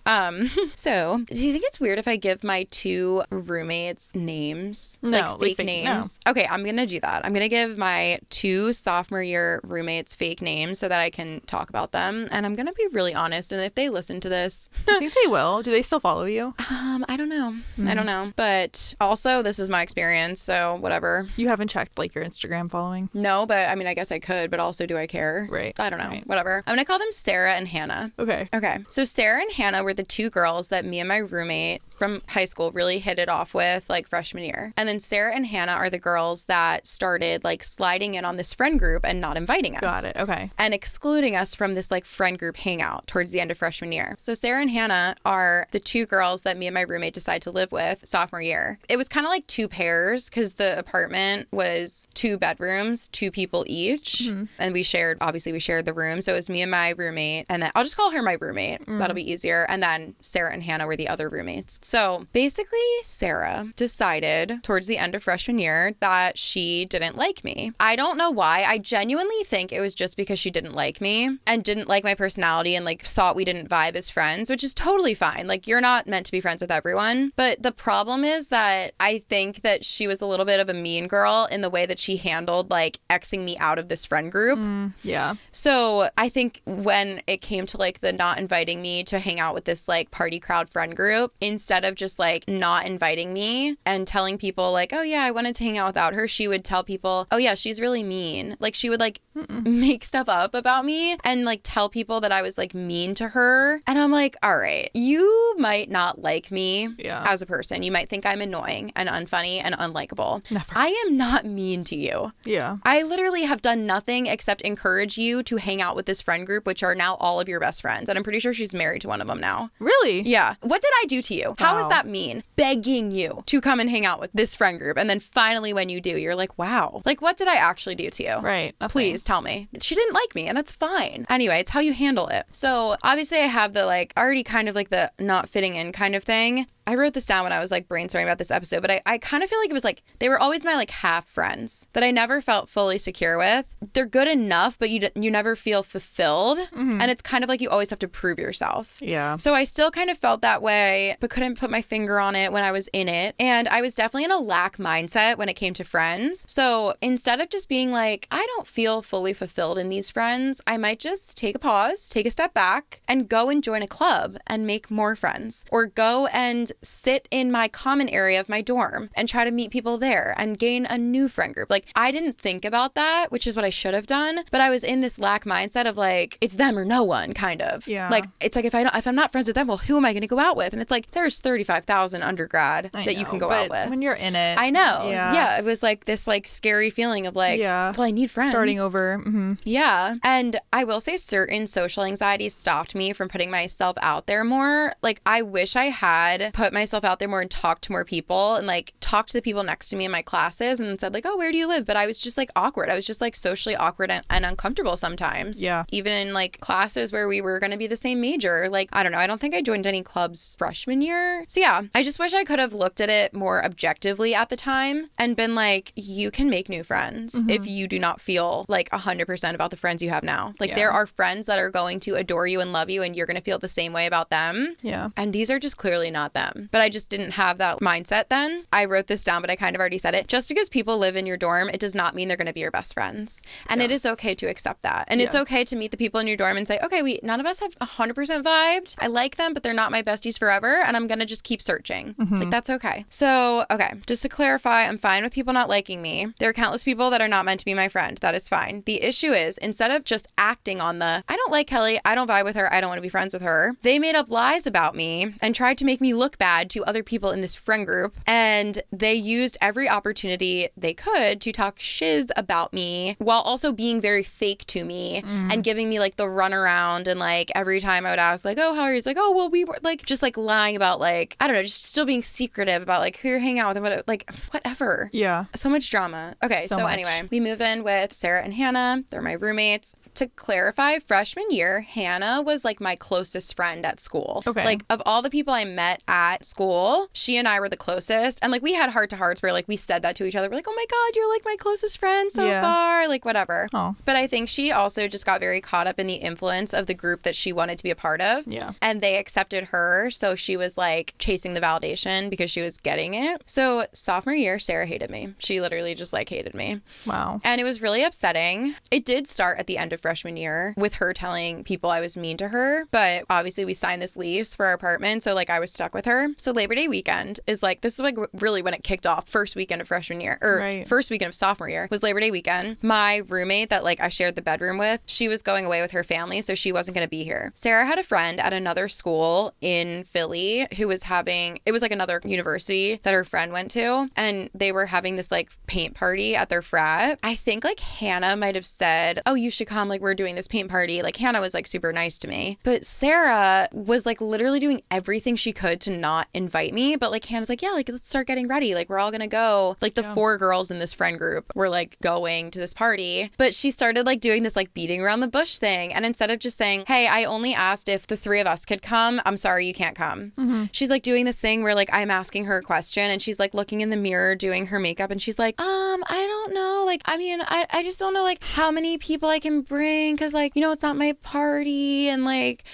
So do you think it's weird if I give my 2 roommates names? No. Like fake names? No. Okay, I'm going to do that. I'm going to give my 2 sophomore year roommates fake names so that I can talk about them. And I'm going to be really honest. And if they listen to this... I think they will. Do they still follow you? I don't know. I don't know. But also, this is my experience, so whatever. You haven't checked like your Instagram following? No, but I mean, I guess I could, but also do I care? Right. I don't know. Right. Whatever. I'm going to call them Sarah and Hannah. Okay. Okay. So Sarah and Hannah were the 2 girls that me and my roommate from high school really hit it off with like freshman year. And then Sarah and Hannah are the girls that started like sliding in on this friend group and not inviting us. Got it. Okay. And excluding us from this like friend group hangout. towards the end of freshman year. So Sarah and Hannah are the two girls that me and my roommate decided to live with sophomore year. It was kind of like two pairs because the apartment was 2 bedrooms, 2 people each. And we shared the room. So it was me and my roommate. And then I'll just call her my roommate. That'll be easier. And then Sarah and Hannah were the other roommates. So basically, Sarah decided towards the end of freshman year that she didn't like me. I don't know why. I genuinely think it was just because she didn't like me and didn't like my personality and like thought we didn't vibe as friends, which is totally fine. Like, you're not meant to be friends with everyone. But the problem is that I think that she was a little bit of a mean girl in the way that she handled like Xing me out of this friend group. Yeah. So I think when it came to like the not inviting me to hang out with this like party crowd friend group, instead of just like not inviting me and telling people like, oh yeah, I wanted to hang out without her, she would tell people, oh yeah, she's really mean. Like, she would like make stuff up about me and like tell people that I was like mean to her. And I'm like, all right, you might not like me as a person. You might think I'm annoying and unfunny and unlikable. Never. I am not mean to you. Yeah. I literally have done nothing except encourage you to hang out with this friend group, which are now all of your best friends. And I'm pretty sure she's married to one of them now. Really? Yeah. What did I do to you? How is that mean? Begging you to come and hang out with this friend group. And then finally when you do, you're like, wow. Like, what did I actually do to you? Right. Nothing. Please tell me. She didn't like me, and that's fine. Anyway, it's how you handle it. So obviously I have the like already kind of like the not fitting in kind of thing. I wrote this down when I was like brainstorming about this episode, but I kind of feel like it was like they were always my like half friends that I never felt fully secure with. They're good enough, but you never feel fulfilled. And it's kind of like you always have to prove yourself. Yeah. So I still kind of felt that way, but couldn't put my finger on it when I was in it. And I was definitely in a lack mindset when it came to friends. So instead of just being like, I don't feel fully fulfilled in these friends, I might just take a pause, take a step back, and go and join a club and make more friends. Or go and sit in my common area of my dorm and try to meet people there and gain a new friend group. Like, I didn't think about that, which is what I should have done, but I was in this lack mindset of like, it's them or no one, kind of. Yeah. Like, it's like if I'm not friends with them, well, who am I going to go out with? And it's like, there's 35,000 undergrad that you can go out with. When you're in it. I know. Yeah. It was like this like scary feeling of like, well, I need friends. Starting over. Yeah. And I will say certain social anxieties stopped me from putting myself out there more. Like, I wish I had put myself out there more and talked to more people and like talked to the people next to me in my classes and said like, oh, where do you live? But I was just like awkward. I was just like socially awkward and uncomfortable sometimes. Yeah. Even in like classes where we were going to be the same major. Like, I don't know. I don't think I joined any clubs freshman year. So yeah, I just wish I could have looked at it more objectively at the time and been like, you can make new friends if you do not feel like 100% about the friends you have now. Like, there are friends that are going to adore you and love you and you're going to feel the same way about them. Yeah. And these are just clearly not them. But I just didn't have that mindset then. I wrote this down, but I kind of already said it. Just because people live in your dorm, it does not mean they're going to be your best friends. And it is okay to accept that. And it's okay to meet the people in your dorm and say, okay, none of us have 100% vibed. I like them, but they're not my besties forever. And I'm going to just keep searching. Like, that's okay. So, okay, just to clarify, I'm fine with people not liking me. There are countless people that are not meant to be my friend. That is fine. The issue is, instead of just acting on the, I don't like Kelee, I don't vibe with her, I don't want to be friends with her, they made up lies about me and tried to make me look bad to other people in this friend group. And they used every opportunity they could to talk shiz about me while also being very fake to me and giving me like the runaround. And like every time I would ask like, oh, how are you? It's like, oh, well, we were like, just like lying about like, I don't know, just still being secretive about like who you're hanging out with and what, like whatever. Yeah. So much drama. Okay. So anyway, we move in with Sarah and Hannah. They're my roommates. To clarify, freshman year, Hannah was like my closest friend at school. Okay. Like, of all the people I met at school, she and I were the closest. And like, we had heart to hearts where like we said that to each other. We're like, oh my God, you're like my closest friend so far. Like, whatever. Oh. But I think she also just got very caught up in the influence of the group that she wanted to be a part of. Yeah. And they accepted her. So she was like chasing the validation because she was getting it. So sophomore year, Sarah hated me. She literally just like hated me. Wow. And it was really upsetting. It did start at the end of freshman year with her telling people I was mean to her. But obviously we signed this lease for our apartment. So like I was stuck with her. her. So Labor Day weekend is like, this is like really when it kicked off. First weekend of freshman year, or first weekend of sophomore year was Labor Day weekend. My roommate that like I shared the bedroom with, she was going away with her family, so she wasn't going to be here. Sarah had a friend at another school in Philly who was having, it was like another university that her friend went to, and they were having this like paint party at their frat. I think like Hannah might have said, oh, you should come, like we're doing this paint party. Like Hannah was like super nice to me, but Sarah was like literally doing everything she could to not invite me. But like Hannah's like, yeah, like let's start getting ready, like we're all gonna go. Like the 4 girls in this friend group were like going to this party, but she started like doing this like beating around the bush thing, and instead of just saying, hey, I only asked if the 3 of us could come, I'm sorry you can't come. She's like doing this thing where like I'm asking her a question, and she's like looking in the mirror doing her makeup, and she's like, I don't know, like I mean I just don't know like how many people I can bring, because like, you know, it's not my party, and like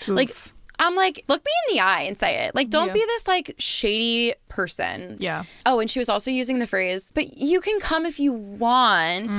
I'm like, look me in the eye and say it. Like, don't be this like shady person. Yeah. Oh, and she was also using the phrase, but you can come if you want.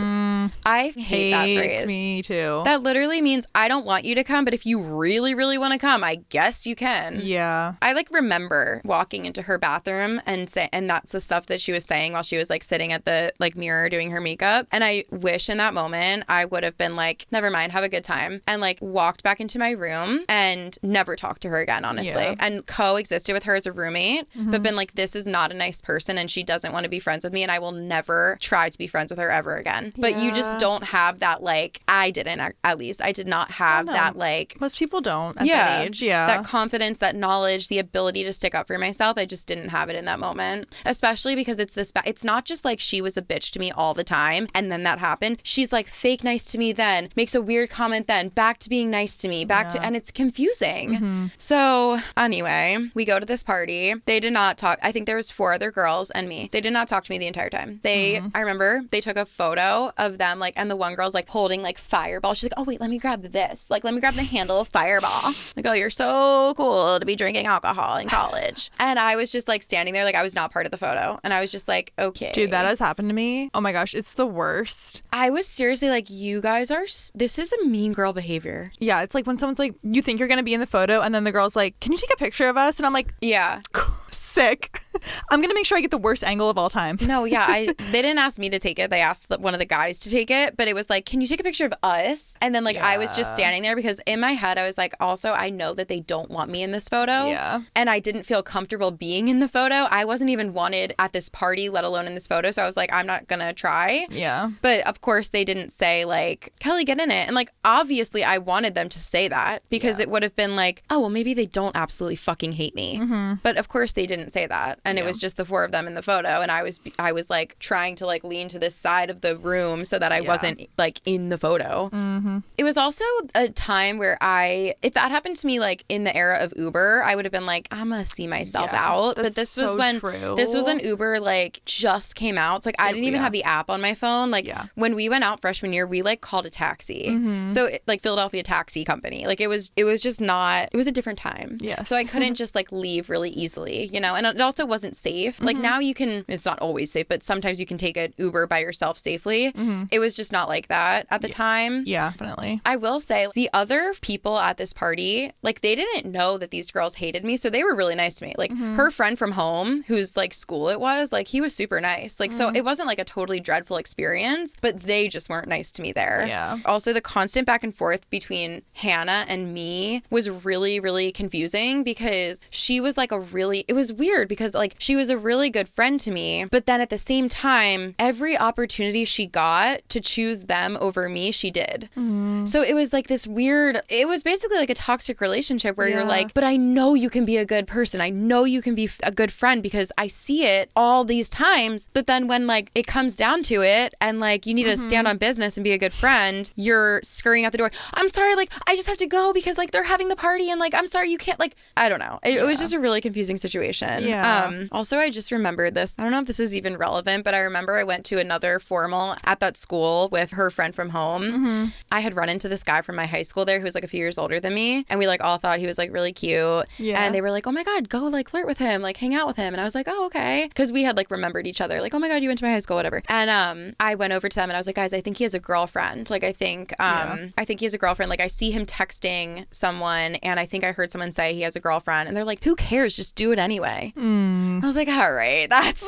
I hate that phrase. Me too. That literally means I don't want you to come, but if you really, really want to come, I guess you can. Yeah. I like remember walking into her bathroom and that's the stuff that she was saying while she was like sitting at the like mirror doing her makeup. And I wish in that moment I would have been like, never mind, have a good time, and like walked back into my room and never talked to her again, honestly, and coexisted with her as a roommate, but been like, this is not a nice person and she doesn't want to be friends with me, and I will never try to be friends with her ever again. But you just don't have that, like, I didn't, at least I did not have that, like, most people don't at that age. That confidence, that knowledge, the ability to stick up for myself. I just didn't have it in that moment, especially because it's not just like she was a bitch to me all the time and then that happened. She's like fake nice to me, then makes a weird comment, then back to being nice to me, and it's confusing. So anyway, we go to this party. They did not talk. I think there was 4 other girls and me. They did not talk to me the entire time. I remember they took a photo of them, like, and the one girl's like holding like Fireball. She's like, oh wait, let me grab this. Like, let me grab the handle of Fireball. Like, oh, you're so cool to be drinking alcohol in college. And I was just like standing there, like I was not part of the photo. And I was just like, okay. Dude, that has happened to me. Oh my gosh, it's the worst. I was seriously like, you guys are, this is a mean girl behavior. Yeah, it's like when someone's like, you think you're going to be in the photo, and then the girl's like, can you take a picture of us? And I'm like, yeah. Sick. I'm going to make sure I get the worst angle of all time. No, yeah. They didn't ask me to take it. They asked one of the guys to take it, but it was like, can you take a picture of us? And then like I was just standing there because in my head I was like, also I know that they don't want me in this photo. Yeah. And I didn't feel comfortable being in the photo. I wasn't even wanted at this party, let alone in this photo. So I was like, I'm not going to try. Yeah. But of course they didn't say like, Kelee, get in it. And like, obviously I wanted them to say that because it would have been like, oh, well, maybe they don't absolutely fucking hate me. But of course they didn't say that. And it was just the 4 of them in the photo, and I was like trying to like lean to this side of the room so that I wasn't like in the photo. It was also a time where if that happened to me like in the era of Uber, I would have been like, I'm gonna see myself out. But this was when this was when Uber like just came out. It's like I didn't even have the app on my phone. Like when we went out freshman year, we like called a taxi. So like Philadelphia Taxi Company. Like it was just not. It was a different time. Yes. So I couldn't just like leave really easily, you know. And it also wasn't safe. Like now you can, it's not always safe, but sometimes you can take an Uber by yourself safely. It was just not like that at the time. Yeah, definitely. I will say the other people at this party, like they didn't know that these girls hated me. So they were really nice to me. Like her friend from home, whose like school it was, like he was super nice. Like, so it wasn't like a totally dreadful experience, but they just weren't nice to me there. Yeah. Also, the constant back and forth between Hannah and me was really, really confusing because she was like it was weird because like she was a really good friend to me, but then at the same time, every opportunity she got to choose them over me, she did. So it was like this weird, it was basically like a toxic relationship where you're like, but I know you can be a good person. I know you can be a good friend because I see it all these times. But then when like it comes down to it and like you need to stand on business and be a good friend, you're scurrying out the door. I'm sorry, like I just have to go because like they're having the party and like I'm sorry you can't, like I don't know. It was just a really confusing situation. Also, I just remembered this. I don't know if this is even relevant, but I remember I went to another formal at that school with her friend from home. I had run into this guy from my high school there who was like a few years older than me, and we like all thought he was like really cute. And they were like, oh my God, go like flirt with him, like hang out with him. And I was like, oh, okay. Because we had like remembered each other, like, oh my God, you went to my high school, whatever. And I went over to them and I was like, guys, I think he has a girlfriend. Like, I think he has a girlfriend. Like, I see him texting someone, and I think I heard someone say he has a girlfriend. And they're like, who cares? Just do it anyway. way. I was like, all right, that's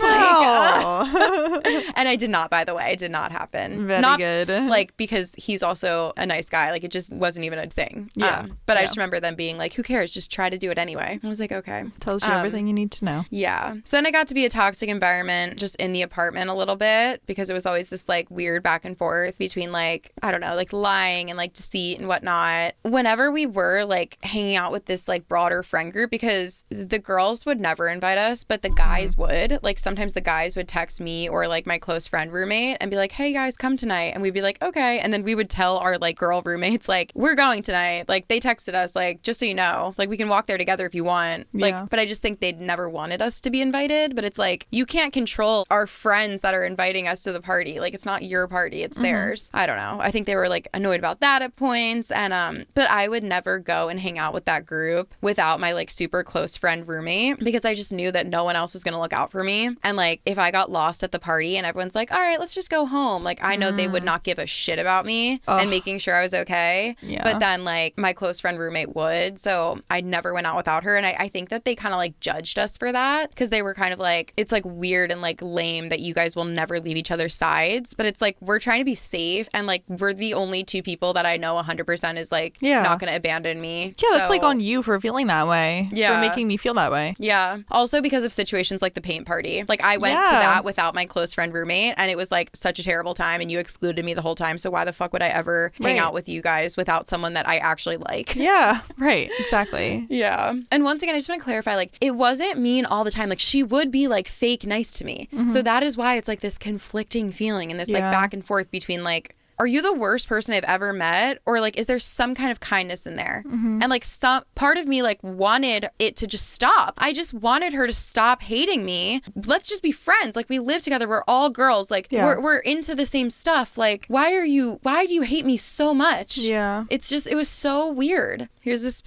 and I did not, by the way. It did not happen. Very not good. Like, because he's also a nice guy. Like, it just wasn't even a thing. Yeah. But I just remember them being like, who cares? Just try to do it anyway. I was like, okay. Tells you everything you need to know. Yeah. So then I got to be a toxic environment just in the apartment a little bit, because it was always this like weird back and forth between like, I don't know, like lying and like deceit and whatnot. Whenever we were like hanging out with this like broader friend group, because the girls would never invite us, but the guys would. Like, sometimes the guys would text me or like my close friend roommate and be like, hey guys, come tonight. And we'd be like, okay. And then we would tell our like girl roommates, like, we're going tonight. Like, they texted us, like, just so you know, like, we can walk there together if you want. Like, but I just think they'd never wanted us to be invited. But it's like, you can't control our friends that are inviting us to the party. Like, it's not your party, it's theirs. I don't know. I think they were like annoyed about that at points. And but I would never go and hang out with that group without my like super close friend roommate, because I just knew that no one else was gonna look out for me. And like, if I got lost at the party and everyone's like, all right, let's just go home, like, I know they would not give a shit about me and making sure I was okay. But then like my close friend roommate would, so I never went out without her. And I think that they kind of like judged us for that, because they were kind of like, it's like weird and like lame that you guys will never leave each other's sides, but it's like, we're trying to be safe, and like, we're the only two people that I know 100% is like not gonna abandon me. Yeah, that's like on you for feeling that way. For making me feel that way. Yeah. Also because of situations like the paint party. Like, I went to that without my close friend roommate, and it was like such a terrible time, and you excluded me the whole time. So why the fuck would I ever hang out with you guys without someone that I actually like? Yeah, right. Exactly. Yeah. And once again, I just want to clarify, like, it wasn't mean all the time. Like, she would be like fake nice to me. So that is why it's like this conflicting feeling and this like back and forth between like, are you the worst person I've ever met? Or like, is there some kind of kindness in there? And like, some part of me like wanted it to just stop. I just wanted her to stop hating me. Let's just be friends. Like, we live together. We're all girls. Like, we're into the same stuff. Like, why do you hate me so much? Yeah. It's just, it was so weird. Here's this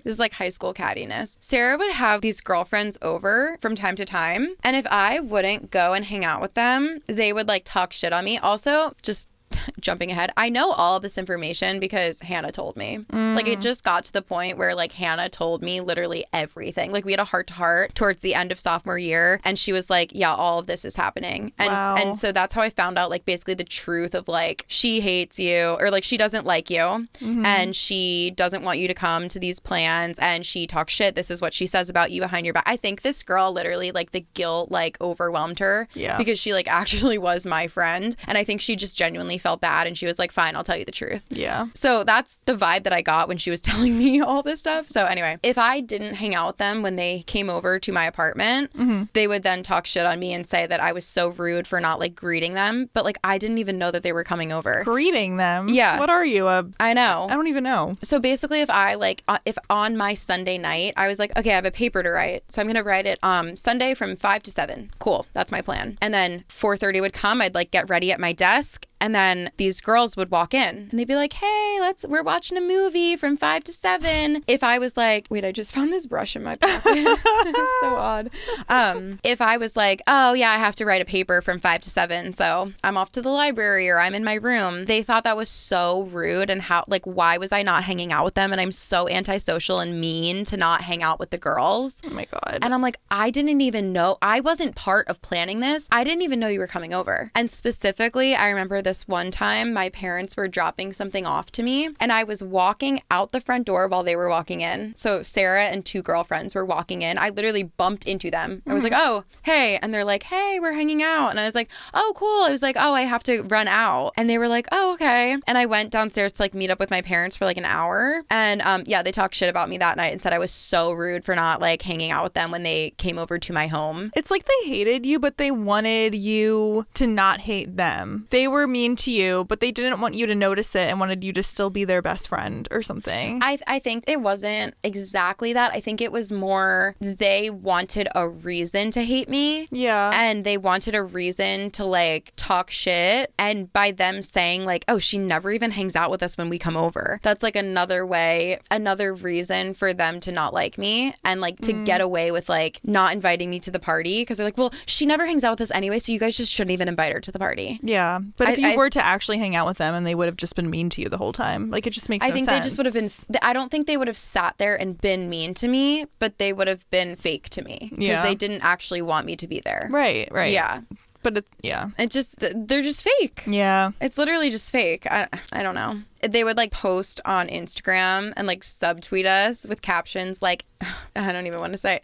is like high school cattiness. Sarah would have these girlfriends over from time to time. And if I wouldn't go and hang out with them, they would like talk shit on me. Also, just jumping ahead, I know all of this information because Hannah told me. Like, it just got to the point where like Hannah told me literally everything. Like, we had a heart-to-heart towards the end of sophomore year, and she was like, yeah, all of this is happening. And so that's how I found out like basically the truth of like, she hates you, or like she doesn't like you, and she doesn't want you to come to these plans, and she talks shit. This is what she says about you behind your back. I think this girl literally, like, the guilt like overwhelmed her because she like actually was my friend, and I think she just genuinely felt bad, and she was like, fine, I'll tell you the truth. Yeah. So that's the vibe that I got when she was telling me all this stuff. So anyway, if I didn't hang out with them when they came over to my apartment, they would then talk shit on me and say that I was so rude for not like greeting them. But like, I didn't even know that they were coming over. Greeting them? Yeah. What are you? I know. I don't even know. So basically, if I like, if on my Sunday night, I was like, okay, I have a paper to write, so I'm going to write it Sunday from 5 to 7. Cool. That's my plan. And then 4:30 would come. I'd like get ready at my desk. And then these girls would walk in and they'd be like, hey, we're watching a movie from 5 to 7. If I was like, wait, I just found this brush in my pocket. It's so odd. If I was like, oh yeah, I have to write a paper from 5 to 7, so I'm off to the library or I'm in my room, they thought that was so rude, and how, like, why was I not hanging out with them? And I'm so antisocial and mean to not hang out with the girls. Oh my God. And I'm like, I didn't even know. I wasn't part of planning this. I didn't even know you were coming over. And specifically, I remember this one time my parents were dropping something off to me, and I was walking out the front door while they were walking in. So Sarah and 2 girlfriends were walking in. I literally bumped into them. I was like, oh, hey. And they're like, hey, we're hanging out. And I was like, oh, cool. I was like, oh, I have to run out. And they were like, oh, okay. And I went downstairs to like meet up with my parents for like an hour. And yeah, they talked shit about me that night and said I was so rude for not like hanging out with them when they came over to my home. It's like they hated you, but they wanted you to not hate them. They were mean to you, but they didn't want you to notice it and wanted you to still be their best friend or something. I think it wasn't exactly that. I think it was more they wanted a reason to hate me. Yeah. And they wanted a reason to like talk shit. And by them saying like, oh, she never even hangs out with us when we come over, that's like another reason for them to not like me and like to get away with like not inviting me to the party, because they're like, well, she never hangs out with us anyway, so you guys just shouldn't even invite her to the party. Yeah. But if you were to actually hang out with them and they would have just been mean to you the whole time. Like, it just makes no sense. I think they just would have been, I don't think they would have sat there and been mean to me, but they would have been fake to me because they didn't actually want me to be there. Right. Yeah. But they're just fake. Yeah. It's literally just fake. I don't know. They would like post on Instagram and like subtweet us with captions like, I don't even want to say.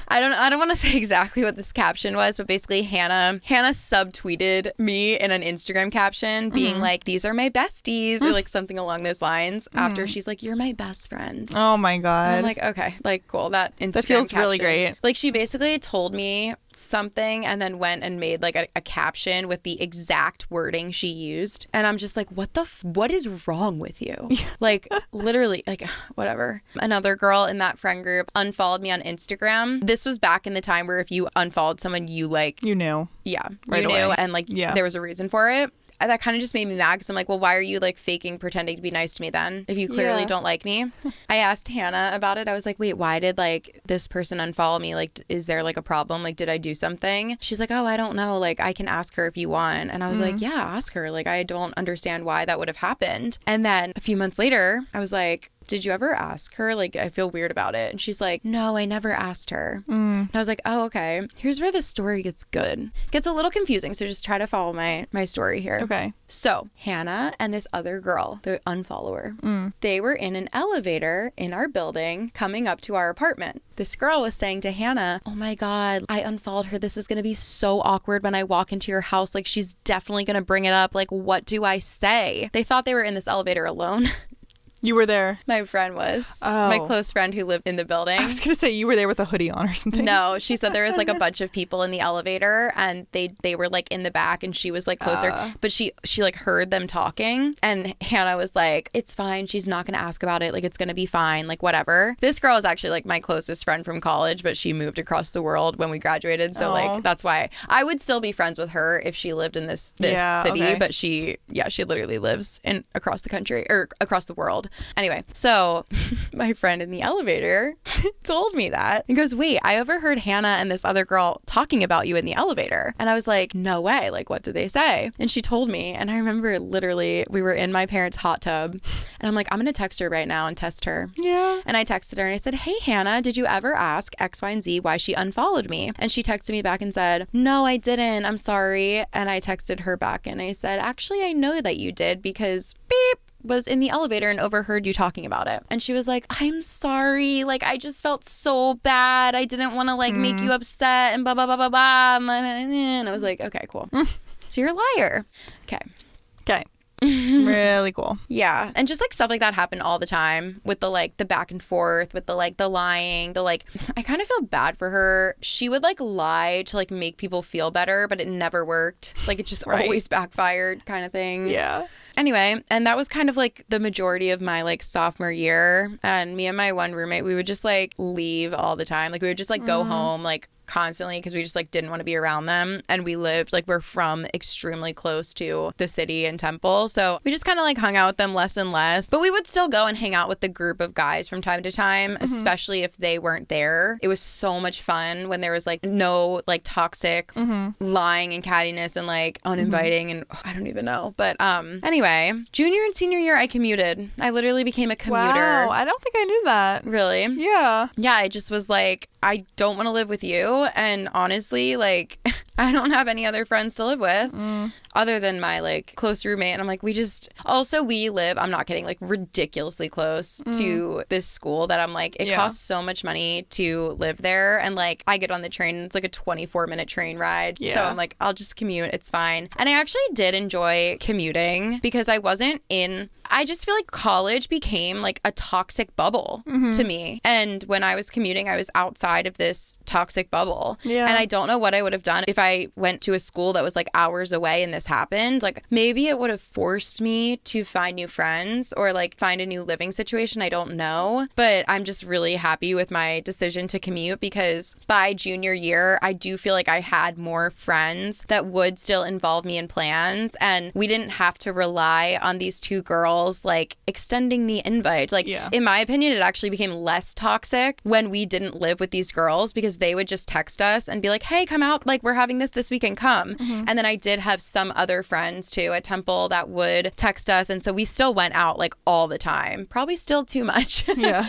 I don't want to say exactly what this caption was, but basically Hannah subtweeted me in an Instagram caption being like, these are my besties or like something along those lines after she's like, you're my best friend. Oh my God. And I'm like, okay, like cool. That feels caption, really great. Like she basically told me something and then went and made like a caption with the exact wording she used. And I'm just like, what is wrong with you? Like literally, like whatever. Another girl in that friend group unfollowed me on Instagram. This was back in the time where if you unfollowed someone, you knew. Yeah. Right you away. knew and like there was a reason for it. That kind of just made me mad because I'm like, well, why are you like faking pretending to be nice to me then if you clearly don't like me? I asked Hannah about it. I was like, wait, why did like this person unfollow me? Like, is there like a problem? Like, did I do something? She's like, oh, I don't know. Like, I can ask her if you want. And I was like, yeah, ask her. Like, I don't understand why that would have happened. And then a few months later, I was like, did you ever ask her? Like, I feel weird about it. And she's like, no, I never asked her. And I was like, oh, okay. Here's where the story gets good. Gets a little confusing. So just try to follow my story here. Okay. So Hannah and this other girl, the unfollower, they were in an elevator in our building coming up to our apartment. This girl was saying to Hannah, oh my God, I unfollowed her. This is going to be so awkward when I walk into your house. Like, she's definitely going to bring it up. Like, what do I say? They thought they were in this elevator alone. You were there. My friend was. Oh. My close friend who lived in the building. I was going to say you were there with a hoodie on or something. No, she said there was like a bunch of people in the elevator and they were like in the back and she was like closer. But she like heard them talking and Hannah was like, it's fine. She's not going to ask about it. Like, it's going to be fine. Like, whatever. This girl is actually like my closest friend from college, but she moved across the world when we graduated. So like, that's why I would still be friends with her if she lived in this city. Okay. But she literally lives across the country or across the world. Anyway, so my friend in the elevator told me that and goes, wait, I overheard Hannah and this other girl talking about you in the elevator. And I was like, no way. Like, what did they say? And she told me. And I remember literally we were in my parents' hot tub and I'm like, I'm going to text her right now and test her. Yeah. And I texted her and I said, hey, Hannah, did you ever ask X, Y, and Z why she unfollowed me? And she texted me back and said, no, I didn't. I'm sorry. And I texted her back and I said, actually, I know that you did because beep. Was in the elevator and overheard you talking about it. And she was like, I'm sorry. Like, I just felt so bad. I didn't want to like make you upset and blah, blah, blah, blah, blah. And I was like, okay, cool. So you're a liar. Okay. Really cool. Yeah. And just like stuff like that happened all the time with the like the back and forth with the like the lying, the like I kind of feel bad for her. She would like lie to like make people feel better, but it never worked. Like it just always backfired kind of thing. Yeah. Anyway, and that was kind of like the majority of my like sophomore year. And me and my one roommate, we would just like leave all the time. Like we would just like go home like constantly because we just like didn't want to be around them. And we lived like we're from extremely close to the city and Temple. So we just kind of like hung out with them less and less. But we would still go and hang out with the group of guys from time to time, especially if they weren't there. It was so much fun when there was like no like toxic lying and cattiness and like uninviting and I don't even know. But anyway, junior and senior year I commuted. I literally became a commuter. Wow, I don't think I knew that. Really? Yeah. Yeah, I just was like, I don't want to live with you. And honestly, like, I don't have any other friends to live with other than my like close roommate. And I'm like, we live, I'm not kidding, like ridiculously close to this school that I'm like, it costs so much money to live there. And like, I get on the train and it's like a 24-minute train ride. Yeah. So I'm like, I'll just commute. It's fine. And I actually did enjoy commuting because I just feel like college became like a toxic bubble to me. And when I was commuting, I was outside of this toxic bubble. Yeah. And I don't know what I would have done if I went to a school that was like hours away and this happened. Like maybe it would have forced me to find new friends or like find a new living situation. I don't know. But I'm just really happy with my decision to commute because by junior year, I do feel like I had more friends that would still involve me in plans. And we didn't have to rely on these two girls like extending the invite. Like in my opinion, it actually became less toxic when we didn't live with these girls because they would just text us and be like, hey, come out. Like we're having having this weekend, come. And then I did have some other friends too at Temple that would text us. And so we still went out like all the time, probably still too much. Yeah.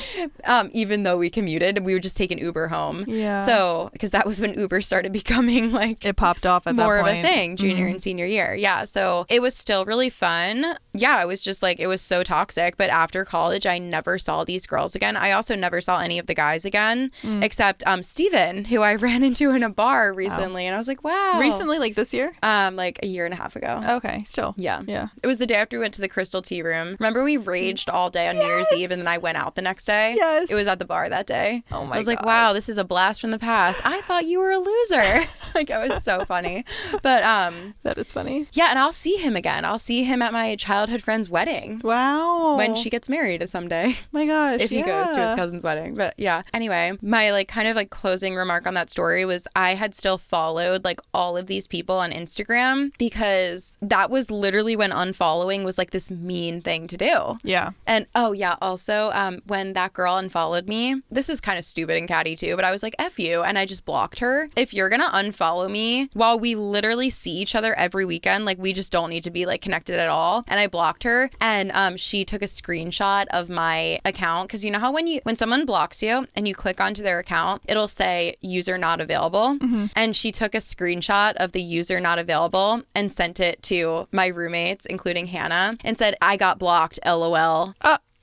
Even though we commuted, we would just take an Uber home. Yeah. So, because that was when Uber started becoming like it popped off at that point. More of a thing, junior and senior year. Yeah. So it was still really fun. Yeah. It was just like, it was so toxic. But after college, I never saw these girls again. I also never saw any of the guys again, except Steven, who I ran into in a bar recently. And I was like, wow. Recently, like this year? Like a year and a half ago. Okay. Still. Yeah. Yeah. It was the day after we went to the Crystal Tea Room. Remember we raged all day on New Year's Eve and then I went out the next day? Yes. It was at the bar that day. Oh my God. I was like, wow, this is a blast from the past. I thought you were a loser. Like, it was so funny. But that is funny. Yeah, and I'll see him again. I'll see him at my childhood friend's wedding. Wow. When she gets married someday. My gosh. If he goes to his cousin's wedding. But yeah. Anyway, my like kind of like closing remark on that story was I had still followed like all of these people on Instagram because that was literally when unfollowing was like this mean thing to do. Yeah. And oh yeah, also when that girl unfollowed me, this is kind of stupid and catty too, but I was like, F you, and I just blocked her. If you're gonna unfollow me while we literally see each other every weekend, like we just don't need to be like connected at all. And I blocked her, and she took a screenshot of my account, because you know how when someone blocks you and you click onto their account, it'll say user not available. And she took a screenshot of the user not available and sent it to my roommates, including Hannah, and said, I got blocked, LOL.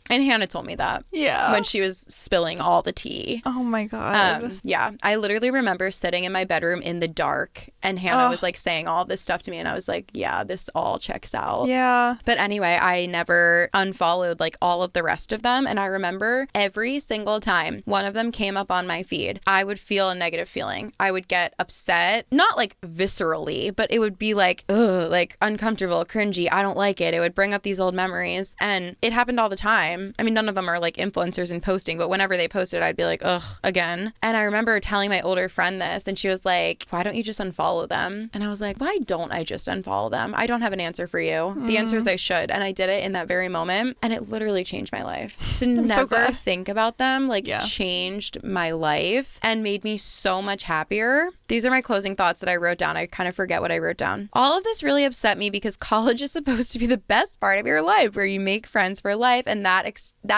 And Hannah told me that. Yeah. When she was spilling all the tea. Oh my God. Yeah. I literally remember sitting in my bedroom in the dark and Hannah was like saying all this stuff to me and I was like, yeah, this all checks out. Yeah. But anyway, I never unfollowed like all of the rest of them. And I remember every single time one of them came up on my feed, I would feel a negative feeling. I would get upset, not like viscerally, but it would be like, ugh, like uncomfortable, cringy. I don't like it. It would bring up these old memories. And it happened all the time. I mean, none of them are like influencers in posting, but whenever they posted, I'd be like, ugh, again. And I remember telling my older friend this, and she was like, why don't you just unfollow them? And I was like, why don't I just unfollow them? I don't have an answer for you. The answer is I should. And I did it in that very moment, and it literally changed my life. To never think about them, like, changed my life and made me so much happier. These are my closing thoughts that I wrote down. I kind of forget what I wrote down. All of this really upset me because college is supposed to be the best part of your life, where you make friends for life, and that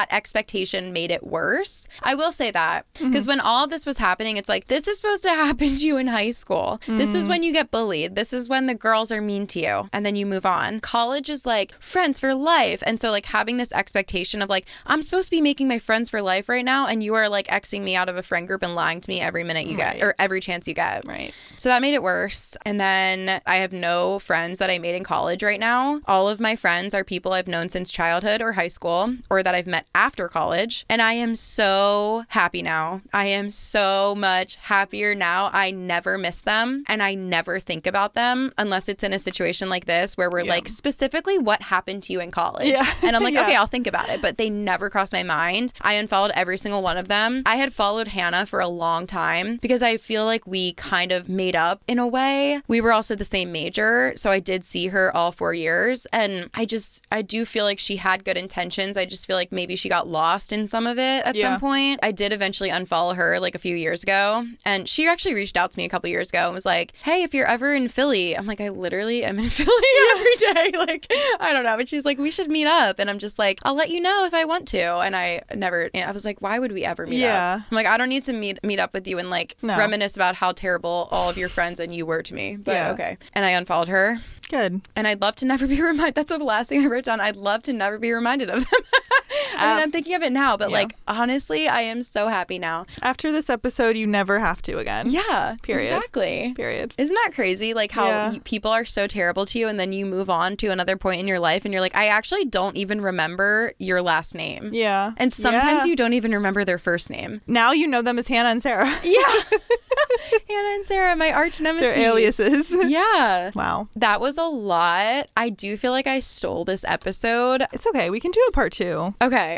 expectation made it worse. I will say that because when all of this was happening, it's like, this is supposed to happen to you in high school. This is when you get bullied. This is when the girls are mean to you, and then you move on. College is like friends for life. And so like having this expectation of like, I'm supposed to be making my friends for life right now, and you are like Xing me out of a friend group and lying to me every minute you get, or every chance you get. Right. So that made it worse. And then I have no friends that I made in college right now. All of my friends are people I've known since childhood or high school, or that I've met after college. And I am so happy now. I am so much happier now. I never miss them, and I never think about them unless it's in a situation like this where we're like, specifically what happened to you in college. And I'm like, okay, I'll think about it. But they never crossed my mind. I unfollowed every single one of them. I had followed Hannah for a long time because I feel like we kind of made up in a way. We were also the same major, so I did see her all 4 years, and I do feel like she had good intentions. I just feel like maybe she got lost in some of it at some point. I did eventually unfollow her like a few years ago, and she actually reached out to me a couple years ago and was like, hey, if you're ever in Philly. I'm like, I literally am in Philly every day. Like, I don't know. But she's like, we should meet up. And I'm just like, I'll let you know if I want to. And I was like, why would we ever meet up? I'm like, I don't need to meet up with you and like reminisce about how terrible all of your friends and you were to me. But okay. And I unfollowed her. Good. And I'd love to never be reminded. That's the last thing I wrote down. I'd love to never be reminded of them. I mean, I'm thinking of it now, but like, honestly, I am so happy now. After this episode, you never have to again. Yeah. Period. Exactly. Period. Isn't that crazy? Like how people are so terrible to you, and then you move on to another point in your life and you're like, I actually don't even remember your last name. Yeah. And sometimes you don't even remember their first name. Now you know them as Hannah and Sarah. Yeah. Hannah and Sarah, my arch nemesis. Their aliases. Yeah. Wow. That was a lot. I do feel like I stole this episode. It's okay. We can do a part 2. Okay.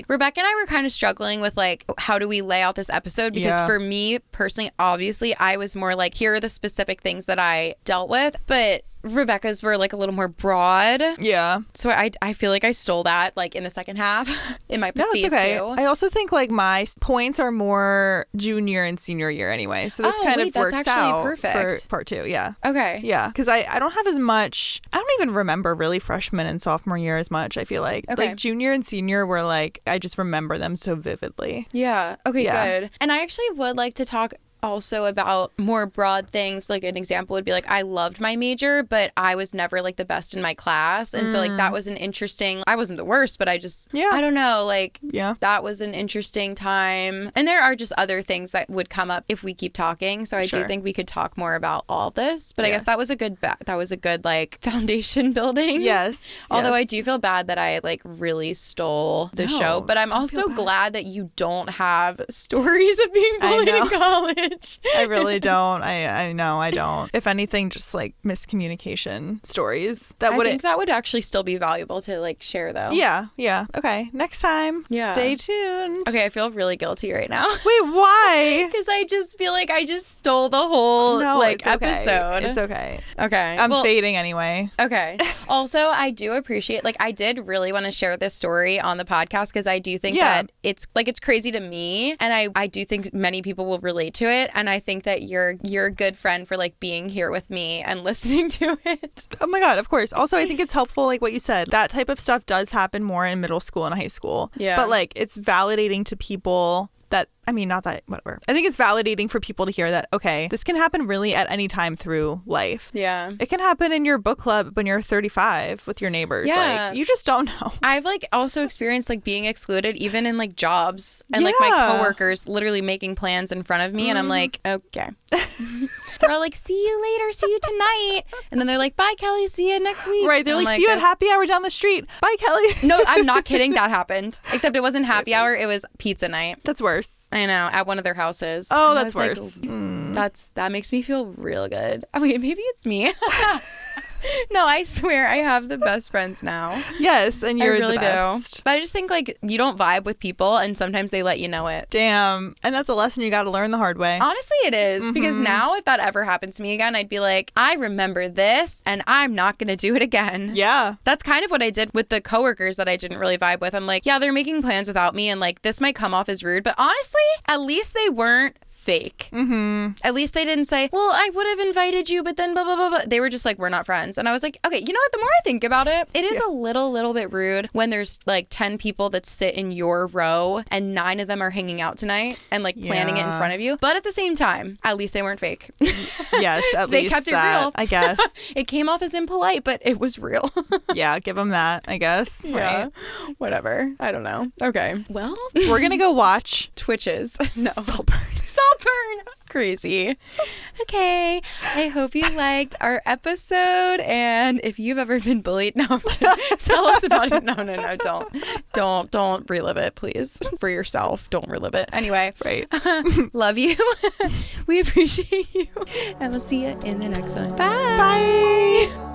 Rebecca and I were kind of struggling with like, how do we lay out this episode? Because for me personally, obviously, I was more like, here are the specific things that I dealt with. But Rebecca's were like a little more broad. Yeah. So I feel like I stole that like in the second half in my No, it's piece okay. too. I also think like my points are more junior and senior year anyway. So this kind of that's works actually out perfect. for part 2. Yeah. Okay. Yeah. Because I don't have as much, I don't even remember really freshman and sophomore year as much, I feel like. Okay. Like junior and senior were like, I just remember them so vividly. Yeah. Okay, Yeah. good. And I actually would like to talk also about more broad things. Like an example would be like, I loved my major, but I was never like the best in my class. And so like that was an interesting, I wasn't the worst, but I don't know, like that was an interesting time. And there are just other things that would come up if we keep talking. So I do think we could talk more about all of this, but I guess that was a good like foundation building. Yes. Although I do feel bad that I like really stole the show, but I'm also glad that you don't have stories of being bullied in college. I really don't. I know I don't. If anything, just like miscommunication stories. I think that would actually still be valuable to like share though. Yeah. Yeah. Okay. Next time. Yeah. Stay tuned. Okay. I feel really guilty right now. Wait, why? Because I just feel like I just stole the whole episode. It's okay. Okay. I'm fading anyway. Okay. Also, I do appreciate, like, I did really want to share this story on the podcast because I do think that it's crazy to me, and I do think many people will relate to it. And I think that you're a good friend for like being here with me and listening to it. Oh my God, of course. Also, I think it's helpful, like what you said, that type of stuff does happen more in middle school and high school. Yeah. But like it's validating to people that, I mean, not that, whatever. I think it's validating for people to hear that, okay, this can happen really at any time through life. Yeah. It can happen in your book club when you're 35 with your neighbors. Yeah. Like, you just don't know. I've like also experienced like being excluded even in like jobs and like my coworkers literally making plans in front of me and I'm like, okay. They're all like, see you later, see you tonight. And then they're like, bye, Kelee, see you next week. Right. They're like, see you at happy hour down the street. Bye, Kelee. No, I'm not kidding. That happened. Except it wasn't happy hour. It was pizza night. That's worse. I know. At one of their houses. Oh, that's worse. Like, that makes me feel real good. I mean, maybe it's me. No, I swear I have the best friends now. Yes, and you're really the best. Do. But I just think like you don't vibe with people and sometimes they let you know it. Damn. And that's a lesson you got to learn the hard way. Honestly, it is. Because now if that ever happened to me again, I'd be like, I remember this and I'm not going to do it again. Yeah. That's kind of what I did with the coworkers that I didn't really vibe with. I'm like, yeah, they're making plans without me and like this might come off as rude. But honestly, at least they weren't fake. At least they didn't say, well, I would have invited you, but then blah, blah, blah, blah. They were just like, we're not friends. And I was like, okay, you know what? The more I think about it, it is a little bit rude when there's like 10 people that sit in your row and 9 of them are hanging out tonight and like planning it in front of you. But at the same time, at least they weren't fake. Yes, at they least kept it that, real. I guess. It came off as impolite, but it was real. Yeah, give them that, I guess. Yeah, right? Whatever. I don't know. Okay. Well, we're going to go watch Twitches. No. Saltburn. Saltburn. Crazy. Okay. I hope you liked our episode. And if you've ever been bullied, no, tell us about it. No, don't relive it, please. For yourself. Don't relive it. Anyway. Right. Love you. We appreciate you. And we'll see you in the next one. Bye. Bye.